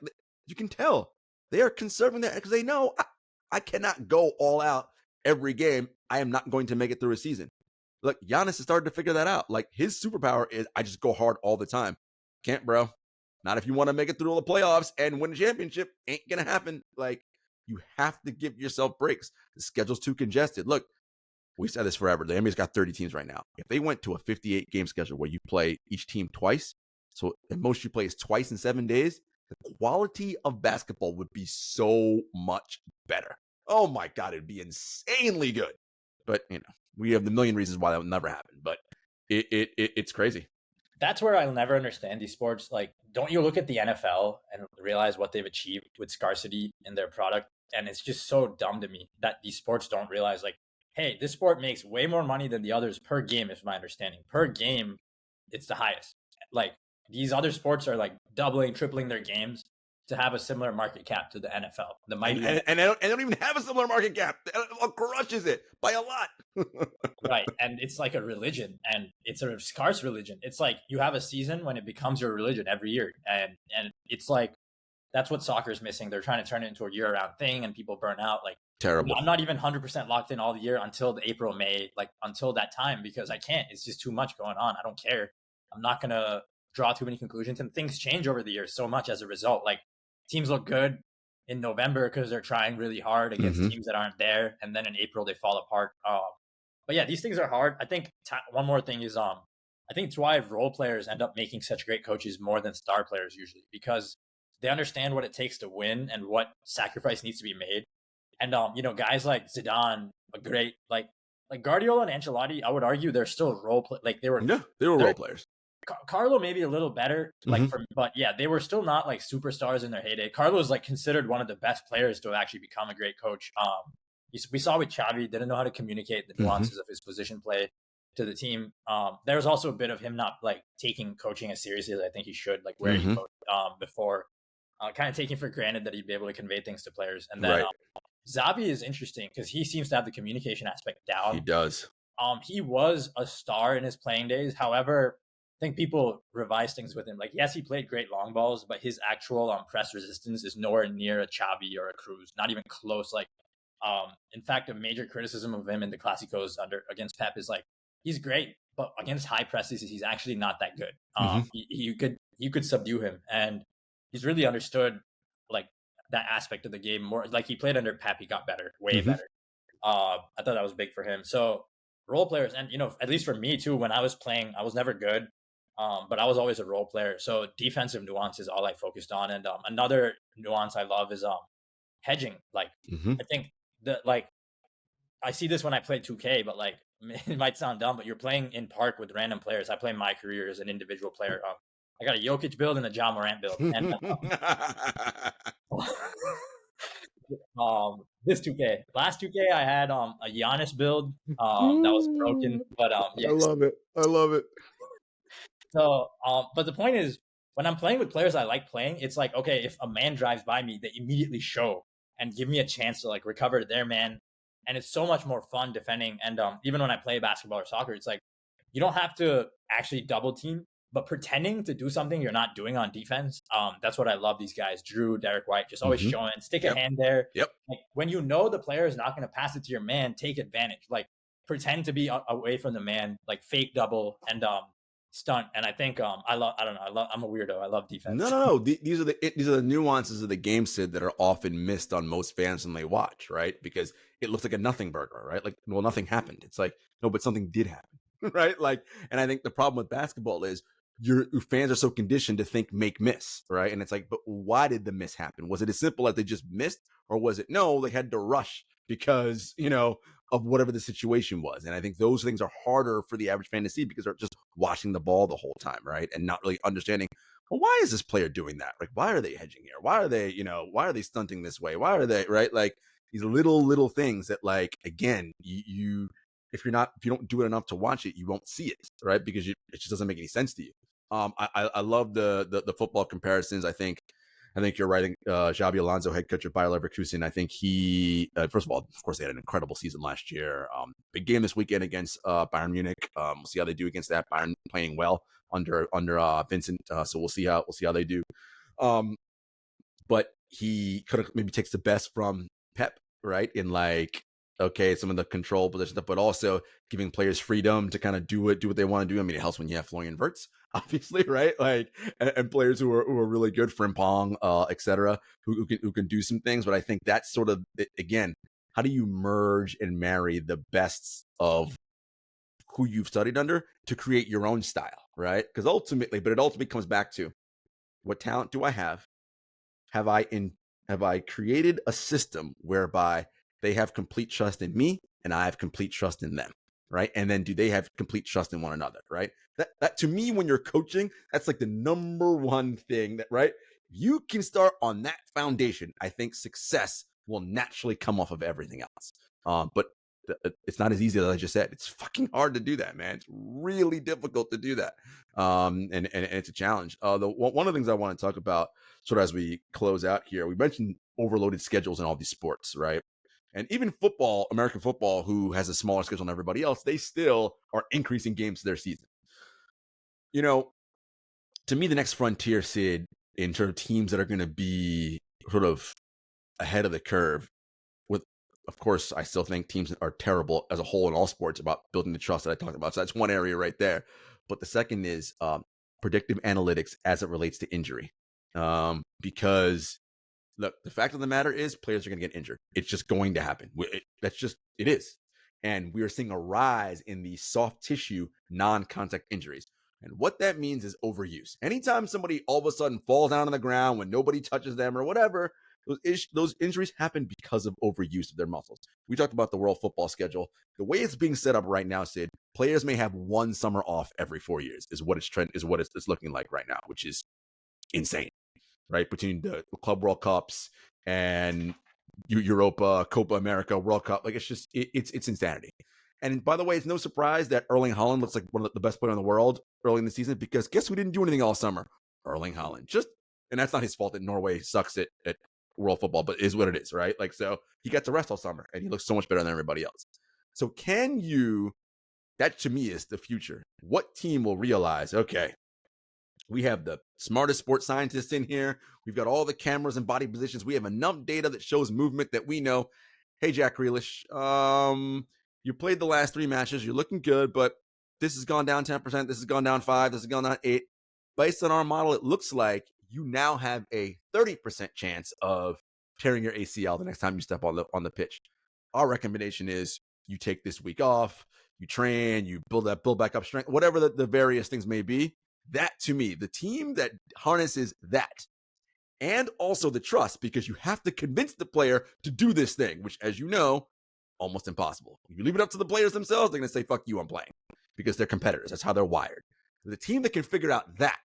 Speaker 1: you can tell they are conserving that because they know I cannot go all out every game. I am not going to make it through a season. Look, Giannis has started to figure that out. Like his superpower is I just go hard all the time. Can't, bro. Not if you want to make it through all the playoffs and win a championship. Ain't gonna happen. Like you have to give yourself breaks. The schedule's too congested. Look, we've said this forever. The NBA's got 30 teams right now. If they went to a 58 game schedule where you play each team twice, so the most you play is twice in 7 days, the quality of basketball would be so much better. Oh my God, it'd be insanely good. But we have the million reasons why that would never happen. But it's crazy.
Speaker 2: That's where I'll never understand these sports. Like, don't you look at the NFL and realize what they've achieved with scarcity in their product? And it's just so dumb to me that these sports don't realize, like, hey, this sport makes way more money than the others per game, is my understanding. Per game, it's the highest. Like, these other sports are like doubling, tripling their games to have a similar market cap to the NFL. The mighty
Speaker 1: and they don't even have a similar market cap. The NFL crushes it by a lot.
Speaker 2: Right. And it's like a religion, and it's a scarce religion. It's like you have a season when it becomes your religion every year. And it's like, that's what soccer is missing. They're trying to turn it into a year-round thing, and people burn out. Like,
Speaker 1: terrible.
Speaker 2: I'm not even 100% locked in all the year until the April, May, like until that time, because I can't. It's just too much going on. I don't care. I'm not going to draw too many conclusions, and things change over the years so much as a result. Like teams look good in November because they're trying really hard against teams that aren't there, and then in April they fall apart. But yeah, these things are hard. I think one more thing is I think it's why role players end up making such great coaches more than star players usually, because they understand what it takes to win and what sacrifice needs to be made. And guys like Zidane, a great like Guardiola and Ancelotti, I would argue they're still role play. Like they were
Speaker 1: role players.
Speaker 2: Carlo maybe a little better, but yeah, they were still not like superstars in their heyday. Carlo's like considered one of the best players to actually become a great coach. We saw with Xavi, didn't know how to communicate the nuances of his position play to the team. There's also a bit of him not like taking coaching as seriously as I think he should, like where he coached before, kind of taking for granted that he'd be able to convey things to players. And then Xavi is interesting because he seems to have the communication aspect down.
Speaker 1: He does.
Speaker 2: He was a star in his playing days. However, I think people revise things with him. Like, yes, he played great long balls, but his actual press resistance is nowhere near a Xavi or a Cruz, not even close. Like, in fact, a major criticism of him in the Clásicos against Pep is like, he's great, but against high presses, he's actually not that good. You could subdue him, and he's really understood like that aspect of the game more. Like he played under Pep, he got better, way better. I thought that was big for him. So role players, and at least for me too, when I was playing, I was never good. But I was always a role player. So defensive nuance is all I focused on. And another nuance I love is hedging. Like I think that I see this when I play 2K, but like it might sound dumb, but you're playing in park with random players. I play my career as an individual player. I got a Jokic build and a Ja Morant build, and this 2K, last 2K, I had a Giannis build that was broken, but
Speaker 1: I
Speaker 2: yeah.
Speaker 1: love it. I love it.
Speaker 2: So, but the point is, when I'm playing with players I like playing, it's like, okay, if a man drives by me, they immediately show and give me a chance to like recover their man, and it's so much more fun defending. And even when I play basketball or soccer, it's like you don't have to actually double team, but pretending to do something you're not doing on defense. That's what I love. These guys, Drew, Derek White, just always
Speaker 1: Mhm.
Speaker 2: showing, stick a
Speaker 1: Yep.
Speaker 2: hand there.
Speaker 1: Yep.
Speaker 2: Like when you know the player is not going to pass it to your man, take advantage. Like pretend to be away from the man, like fake double and stunt. And I think I don't know, I'm a weirdo. I love
Speaker 1: No,
Speaker 2: defense.
Speaker 1: no, no. These are the nuances of the game, Sid, that are often missed on most fans when they watch, right? Because it looks like a nothing burger, right? Like, well, nothing happened. It's like, no, but something did happen, right? Like, and I think the problem with basketball is your fans are so conditioned to think make miss, right? And it's like, but why did the miss happen? Was it as simple as they just missed, or was it no, they had to rush because of whatever the situation was? And I think those things are harder for the average fan to see because they're just watching the ball the whole time, right? And not really understanding, well, why is this player doing that? Like, why are they hedging here? Why are they, why are they stunting this way? Why are they, right? Like these little things that, like, again, if you don't do it enough to watch it, you won't see it, right? Because it just doesn't make any sense to you. I love the football comparisons. I think you're right. I think Xabi Alonso, head coach of Bayer Leverkusen, I think he, first of all, of course, they had an incredible season last year. Big game this weekend against Bayern Munich. We'll see how they do against that. Bayern playing well under Vincent, so we'll see how they do. But he could have maybe takes the best from Pep, right? In like, okay, some of the control position stuff, but also giving players freedom to kind of do what they want to do. I mean, it helps when you have Florian Wirtz, obviously, right? Like, and players who are really good, Frimpong, etc., who can do some things. But I think that's sort of, again, how do you merge and marry the best of who you've studied under to create your own style, right? Because it ultimately comes back to, what talent do I have? Have I created a system whereby they have complete trust in me and I have complete trust in them, right? And then do they have complete trust in one another, right? That to me, when you're coaching, that's like the number one thing that, right? You can start on that foundation. I think success will naturally come off of everything else. But it's not as easy as I just said. It's fucking hard to do that, man. It's really difficult to do that. And it's a challenge. One of the things I want to talk about sort of as we close out here, we mentioned overloaded schedules in all these sports, right? And even football, American football, who has a smaller schedule than everybody else, they still are increasing games to their season. To me, the next frontier, Sid, in terms of teams that are going to be sort of ahead of the curve, with, of course, I still think teams are terrible as a whole in all sports about building the trust that I talked about. So that's one area right there. But the second is predictive analytics as it relates to injury. Because look, the fact of the matter is players are going to get injured. It's just going to happen. It is. And we are seeing a rise in the soft tissue non-contact injuries. And what that means is overuse. Anytime somebody all of a sudden falls down on the ground when nobody touches them or whatever, those injuries happen because of overuse of their muscles. We talked about the World Football schedule. The way it's being set up right now, Sid, players may have one summer off every 4 years is what it's looking like right now, which is insane, right? Between the Club World Cups and Europa, Copa America, World Cup, like it's insanity. And by the way, it's no surprise that Erling Haaland looks like one of the best players in the world early in the season, because guess who didn't do anything all summer? Erling Haaland. And that's not his fault that Norway sucks at world football, but it is what it is, right? Like, so he got to rest all summer and he looks so much better than everybody else. So that to me is the future. What team will realize, okay, we have the smartest sports scientists in here. We've got all the cameras and body positions. We have enough data that shows movement that we know, hey, Jack Grealish, you played the last 3 matches. You're looking good, but this has gone down 10%. This has gone down 5%. This has gone down 8%. Based on our model, it looks like you now have a 30% chance of tearing your ACL the next time you step on the pitch. Our recommendation is you take this week off, you train, you build back up strength, whatever the various things may be. That, to me, the team that harnesses that, and also the trust, because you have to convince the player to do this thing, which, as you know, almost impossible. If you leave it up to the players themselves, they're going to say, fuck you, I'm playing, because they're competitors. That's how they're wired. The team that can figure out that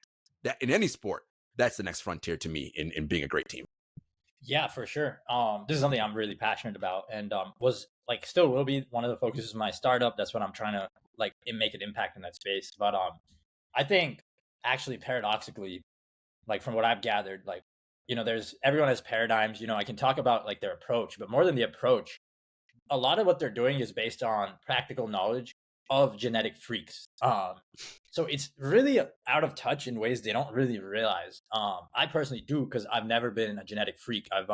Speaker 1: that in any sport, that's the next frontier to me in being a great team.
Speaker 2: Yeah, for sure. This is something I'm really passionate about, and was like still will be one of the focuses of my startup. That's what I'm trying to like make an impact in that space. But I think actually paradoxically, like from what I've gathered, like there's everyone has paradigms. I can talk about like their approach, but more than the approach, a lot of what they're doing is based on practical knowledge of genetic freaks. So it's really out of touch in ways they don't really realize. I personally do because I've never been a genetic freak. I've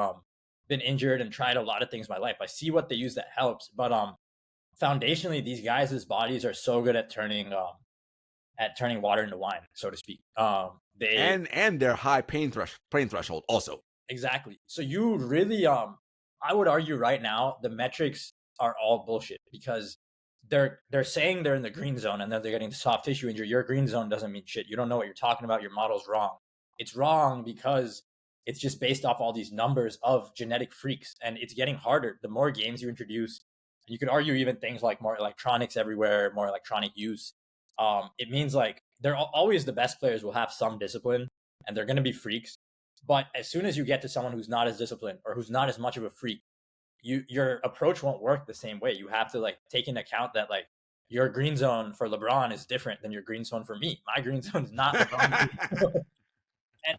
Speaker 2: been injured and tried a lot of things in my life. I see what they use that helps, but foundationally, these guys' bodies are so good at turning water into wine, so to speak. They
Speaker 1: And their high pain threshold also.
Speaker 2: Exactly. So you really I would argue right now the metrics are all bullshit because they're saying they're in the green zone and then they're getting the soft tissue injury. Your green zone doesn't mean shit. You don't know what you're talking about. Your model's wrong. It's wrong because it's just based off all these numbers of genetic freaks, and it's getting harder the more games you introduce. And you could argue even things like more electronics everywhere, more electronic use. It means like they're always the best players will have some discipline and they're going to be freaks. But as soon as you get to someone who's not as disciplined or who's not as much of a freak, your approach won't work the same way. You have to like take into account that like your green zone for LeBron is different than your green zone for me. My green zone is not LeBron. and,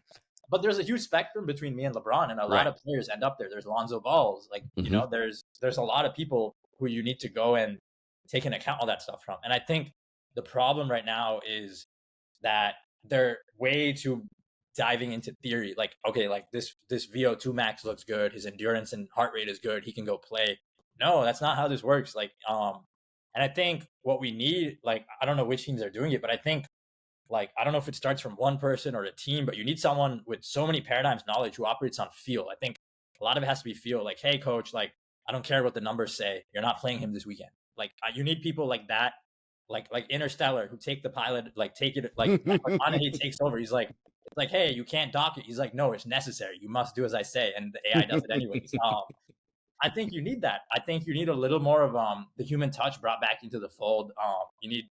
Speaker 2: but there's a huge spectrum between me and LeBron, and a lot
Speaker 1: Right.
Speaker 2: of players end up there. There's Lonzo Balls, like there's a lot of people who you need to go and take into account all that stuff from. And I think the problem right now is that they're way too diving into theory. Like, okay, like this VO2 max looks good, his endurance and heart rate is good, he can go play. No, that's not how this works. Like, and I think what we need, like, I don't know which teams are doing it, but I think like I don't know if it starts from one person or a team, but you need someone with so many paradigms knowledge who operates on feel. I think a lot of it has to be feel. Like, hey, coach, like I don't care what the numbers say. You're not playing him this weekend. Like, you need people like that, like Interstellar, who take the pilot, like take it, like McConaughey takes over. He's like, it's like, hey, you can't dock it. He's like, no, it's necessary. You must do as I say, and the AI does it anyways. I think you need that. I think you need a little more of the human touch brought back into the fold. You need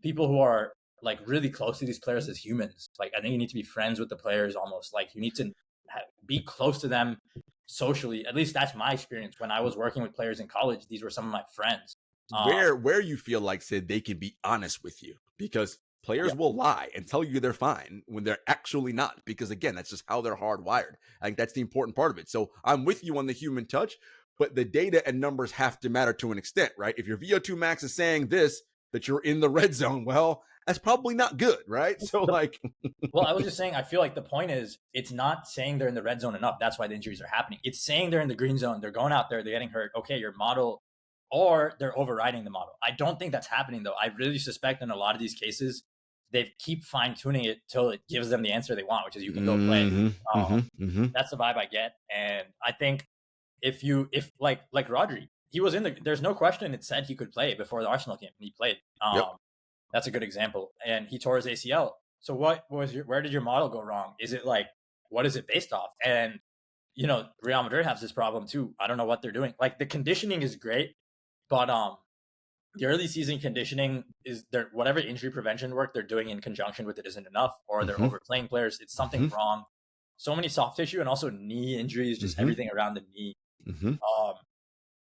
Speaker 2: people who are like really close to these players as humans. Like I think you need to be friends with the players almost. Like you need to be close to them socially. At least that's my experience. When I was working with players in college, these were some of my friends.
Speaker 1: Where you feel like, Sid, they can be honest with you, because players
Speaker 2: Yeah.
Speaker 1: will lie and tell you they're fine when they're actually not, because again, that's just how they're hardwired. I think that's the important part of it. So I'm with you on the human touch, but the data and numbers have to matter to an extent, right? If your VO2 max is saying this, that you're in the red zone, well, that's probably not good, right? So like
Speaker 2: Well, I was just saying, I feel like the point is it's not saying they're in the red zone enough. That's why the injuries are happening. It's saying they're in the green zone. They're going out there, they're getting hurt. Okay, your model, or they're overriding the model. I don't think that's happening though. I really suspect in a lot of these cases, they keep fine tuning it till it gives them the answer they want, which is you can go play. That's the vibe I get. And I think if like Rodri, he was in there's no question it said he could play before the Arsenal game, and he played.
Speaker 1: Yep.
Speaker 2: That's a good example. And he tore his ACL. So where did your model go wrong? Is it like, what is it based off? And, Real Madrid has this problem too. I don't know what they're doing. Like the conditioning is great, but the early season conditioning is there, whatever injury prevention work they're doing in conjunction with it isn't enough, or they're overplaying players. It's something wrong. So many soft tissue and also knee injuries, just everything around the knee.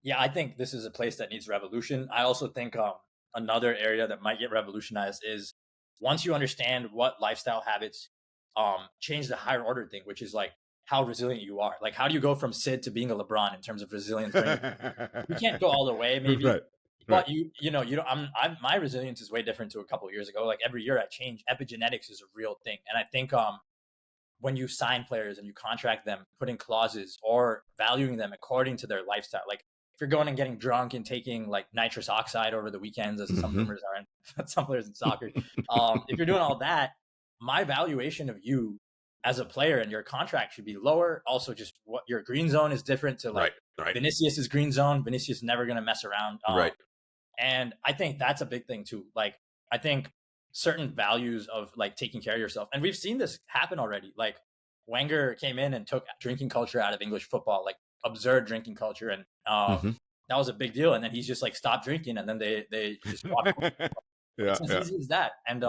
Speaker 2: Yeah, I think this is a place that needs revolution. I also think another area that might get revolutionized is once you understand what lifestyle habits change the higher order thing, which is like how resilient you are. Like, how do you go from Sid to being a LeBron in terms of resilience? You can't go all the way, maybe.
Speaker 1: Right.
Speaker 2: But you don't. My resilience is way different to a couple of years ago. Like every year I change. Epigenetics is a real thing, and I think when you sign players and you contract them, putting clauses or valuing them according to their lifestyle, like if you're going and getting drunk and taking like nitrous oxide over the weekends, as some boomers are in, some players in soccer, if you're doing all that, my valuation of you as a player and your contract should be lower. Also, just what your green zone is different to like Vinicius's green zone. Vinicius is never going to mess around. And I think that's a big thing too. Like, I think certain values of like taking care of yourself, and we've seen this happen already. Like Wenger came in and took drinking culture out of English football, like absurd drinking culture, and that was a big deal. And then he's just like stopped drinking, and then they just walked away. It's as easy as that. And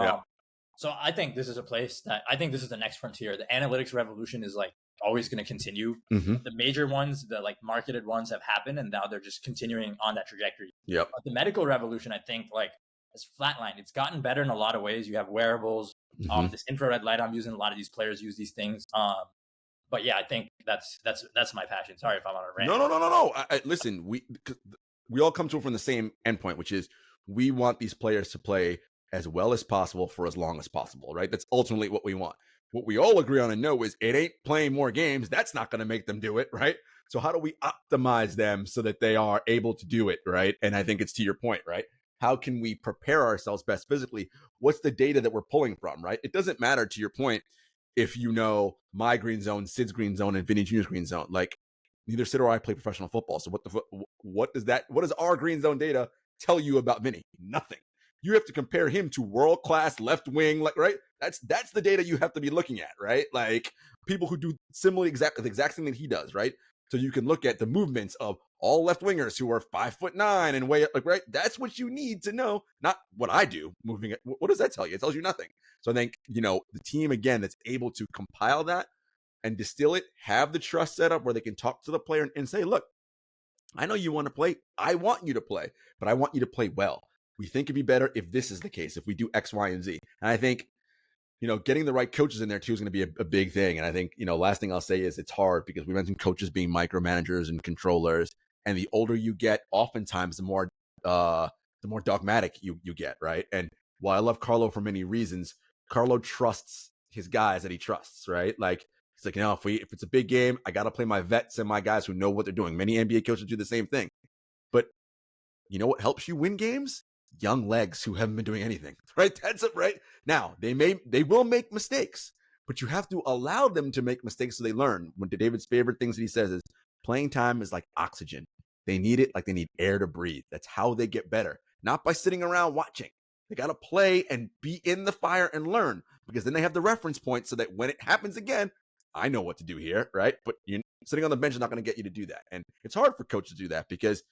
Speaker 2: So I think this is a place that I think this is the next frontier. The analytics revolution is like always going to continue.
Speaker 1: Hmm.
Speaker 2: The major ones, the like marketed ones have happened and now they're just continuing on that trajectory.
Speaker 1: Yep.
Speaker 2: But the medical revolution, I think like has flatlined. It's gotten better in a lot of ways. You have wearables,
Speaker 1: Hmm.
Speaker 2: this infrared light I'm using, a lot of these players use these things. But yeah, I think that's my passion. Sorry if I'm on a rant.
Speaker 1: No, no, no, no, no. Listen, we all come to it from the same endpoint, which is we want these players to play as well as possible for as long as possible, right? That's ultimately what we want. What we all agree on and know is it ain't playing more games. That's not going to make them do it, right? So how do we optimize them so that they are able to do it, right? And I think it's to your point, right? How can we prepare ourselves best physically? What's the data that we're pulling from, right? It doesn't matter, to your point, if you know my green zone, Sid's green zone, and Vinny Jr.'s green zone. Like, neither Sid or I play professional football. So what does our green zone data tell you about Vinny? Nothing. You have to compare him to world class left wing, like, right? That's the data you have to be looking at, right? Like people who do similarly exactly the exact thing that he does, right? So you can look at the movements of all left wingers who are 5'9" and way up, like, right? That's what you need to know, not what I do moving it. What does that tell you? It tells you nothing. So I think, the team again that's able to compile that and distill it, have the trust set up where they can talk to the player and say, look, I know you want to play. I want you to play, but I want you to play well. We think it'd be better if this is the case, if we do X, Y, and Z. And I think, getting the right coaches in there too is going to be a big thing. And I think, last thing I'll say is it's hard because we mentioned coaches being micromanagers and controllers. And the older you get, oftentimes the more dogmatic you get, right? And while I love Carlo for many reasons, Carlo trusts his guys that he trusts, right? Like he's like, if it's a big game, I got to play my vets and my guys who know what they're doing. Many NBA coaches do the same thing. But you know what helps you win games? Young legs who haven't been doing anything, right? That's it, right? Now, they will make mistakes, but you have to allow them to make mistakes so they learn. One of David's favorite things that he says is playing time is like oxygen. They need it like they need air to breathe. That's how they get better, not by sitting around watching. They got to play and be in the fire and learn because then they have the reference point so that when it happens again, I know what to do here, right? But sitting on the bench is not going to get you to do that. And it's hard for coaches to do that because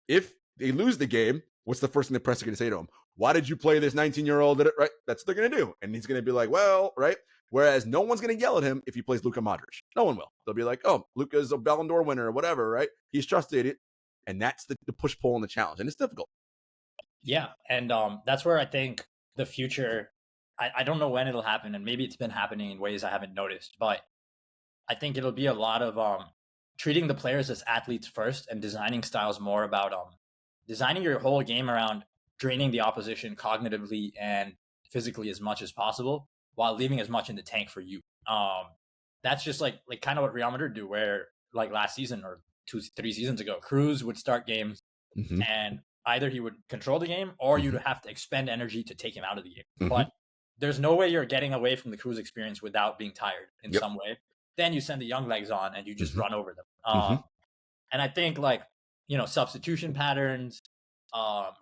Speaker 1: if they lose the game, what's the first thing the press are going to say to him? Why did you play this 19-year-old? Right? That's what they're going to do. And he's going to be like, well, right? Whereas no one's going to yell at him if he plays Luka Modric. No one will. They'll be like, oh, Luka's a Ballon d'Or winner or whatever, right? He's trusted it. And that's the push-pull and the challenge. And it's difficult.
Speaker 2: Yeah. And that's where I think the future, I don't know when it'll happen. And maybe it's been happening in ways I haven't noticed. But I think it'll be a lot of treating the players as athletes first and designing styles more about designing your whole game around draining the opposition cognitively and physically as much as possible while leaving as much in the tank for you. That's just like kind of what Real Madrid do, where like last season or 2-3 seasons ago, Cruz would start games and either he would control the game or you'd have to expend energy to take him out of the game. But there's no way you're getting away from the Cruz experience without being tired in some way. Then you send the young legs on and you just run over them. And I think substitution patterns,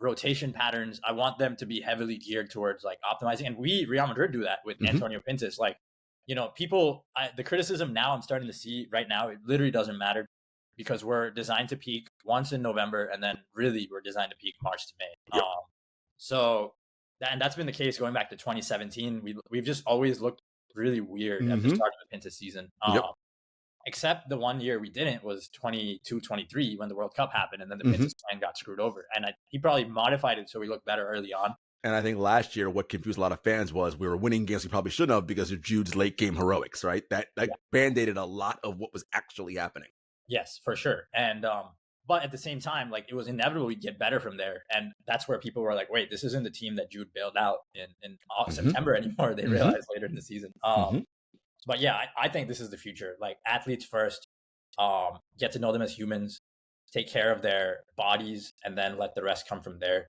Speaker 2: rotation patterns, I want them to be heavily geared towards like optimizing. And Real Madrid do that with Antonio Pintus. Like, people, the criticism now I'm starting to see right now, it literally doesn't matter because we're designed to peak once in November and then really we're designed to peak March to May. And that's been the case going back to 2017. We've just always looked really weird at the start of the Pintus season. Except the one year we didn't was 22-23 when the World Cup happened and then the Pintus plan got screwed over. And he probably modified it so we looked better early on.
Speaker 1: And I think last year what confused a lot of fans was we were winning games we probably shouldn't have because of Jude's late game heroics, right? That band-aided a lot of what was actually happening.
Speaker 2: Yes, for sure. And but at the same time, like it was inevitable we'd get better from there. And that's where people were like, wait, this isn't the team that Jude bailed out in September anymore. They realized later in the season. But yeah, I think this is the future. Like athletes first, get to know them as humans, take care of their bodies, and then let the rest come from there.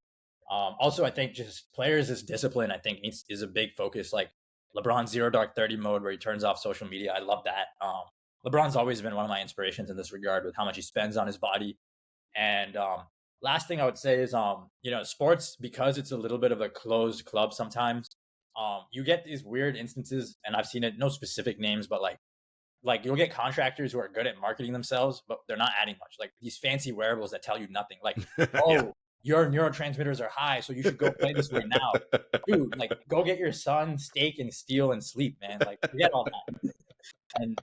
Speaker 2: Also, I think just players' as discipline, I think is a big focus. Like LeBron's 0 Dark 30 mode where he turns off social media. I love that. LeBron's always been one of my inspirations in this regard with how much he spends on his body. And last thing I would say is, sports, because it's a little bit of a closed club sometimes, you get these weird instances, and I've seen it, no specific names, but like you'll get contractors who are good at marketing themselves, but they're not adding much. Like these fancy wearables that tell you nothing. Like, your neurotransmitters are high, so you should go play this way now. Dude, like, go get your son steak and steel and sleep, man. Like, forget all that. And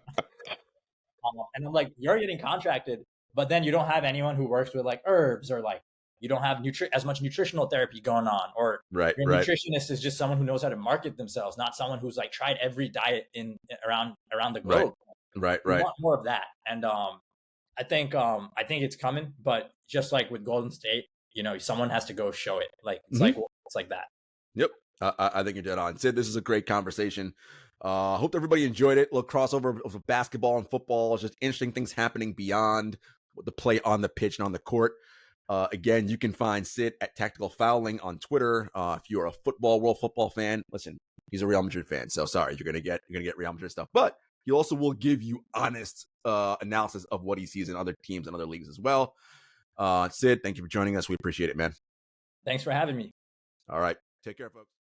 Speaker 2: I'm like, you're getting contracted, but then you don't have anyone who works with like herbs, or like you don't have as much nutritional therapy going on, or
Speaker 1: Right,
Speaker 2: your
Speaker 1: right,
Speaker 2: nutritionist is just someone who knows how to market themselves, not someone who's like tried every diet in around the
Speaker 1: right,
Speaker 2: globe.
Speaker 1: right,
Speaker 2: We
Speaker 1: right.
Speaker 2: want more of that. And I think it's coming, but just like with Golden State, someone has to go show it. Like
Speaker 1: Mhm.
Speaker 2: it's like that.
Speaker 1: Yep. I think you're dead on. Sid, this is a great conversation. Hope everybody enjoyed it. A little crossover of basketball and football. It's just interesting things happening beyond the play on the pitch and on the court. Again, you can find Sid at Tactical Fouling on Twitter. If you're a world football fan, listen, he's a Real Madrid fan, so sorry, you're gonna get Real Madrid stuff. But he also will give you honest analysis of what he sees in other teams and other leagues as well. Sid, thank you for joining us. We appreciate it, man.
Speaker 2: Thanks for having me.
Speaker 1: All right, take care, folks.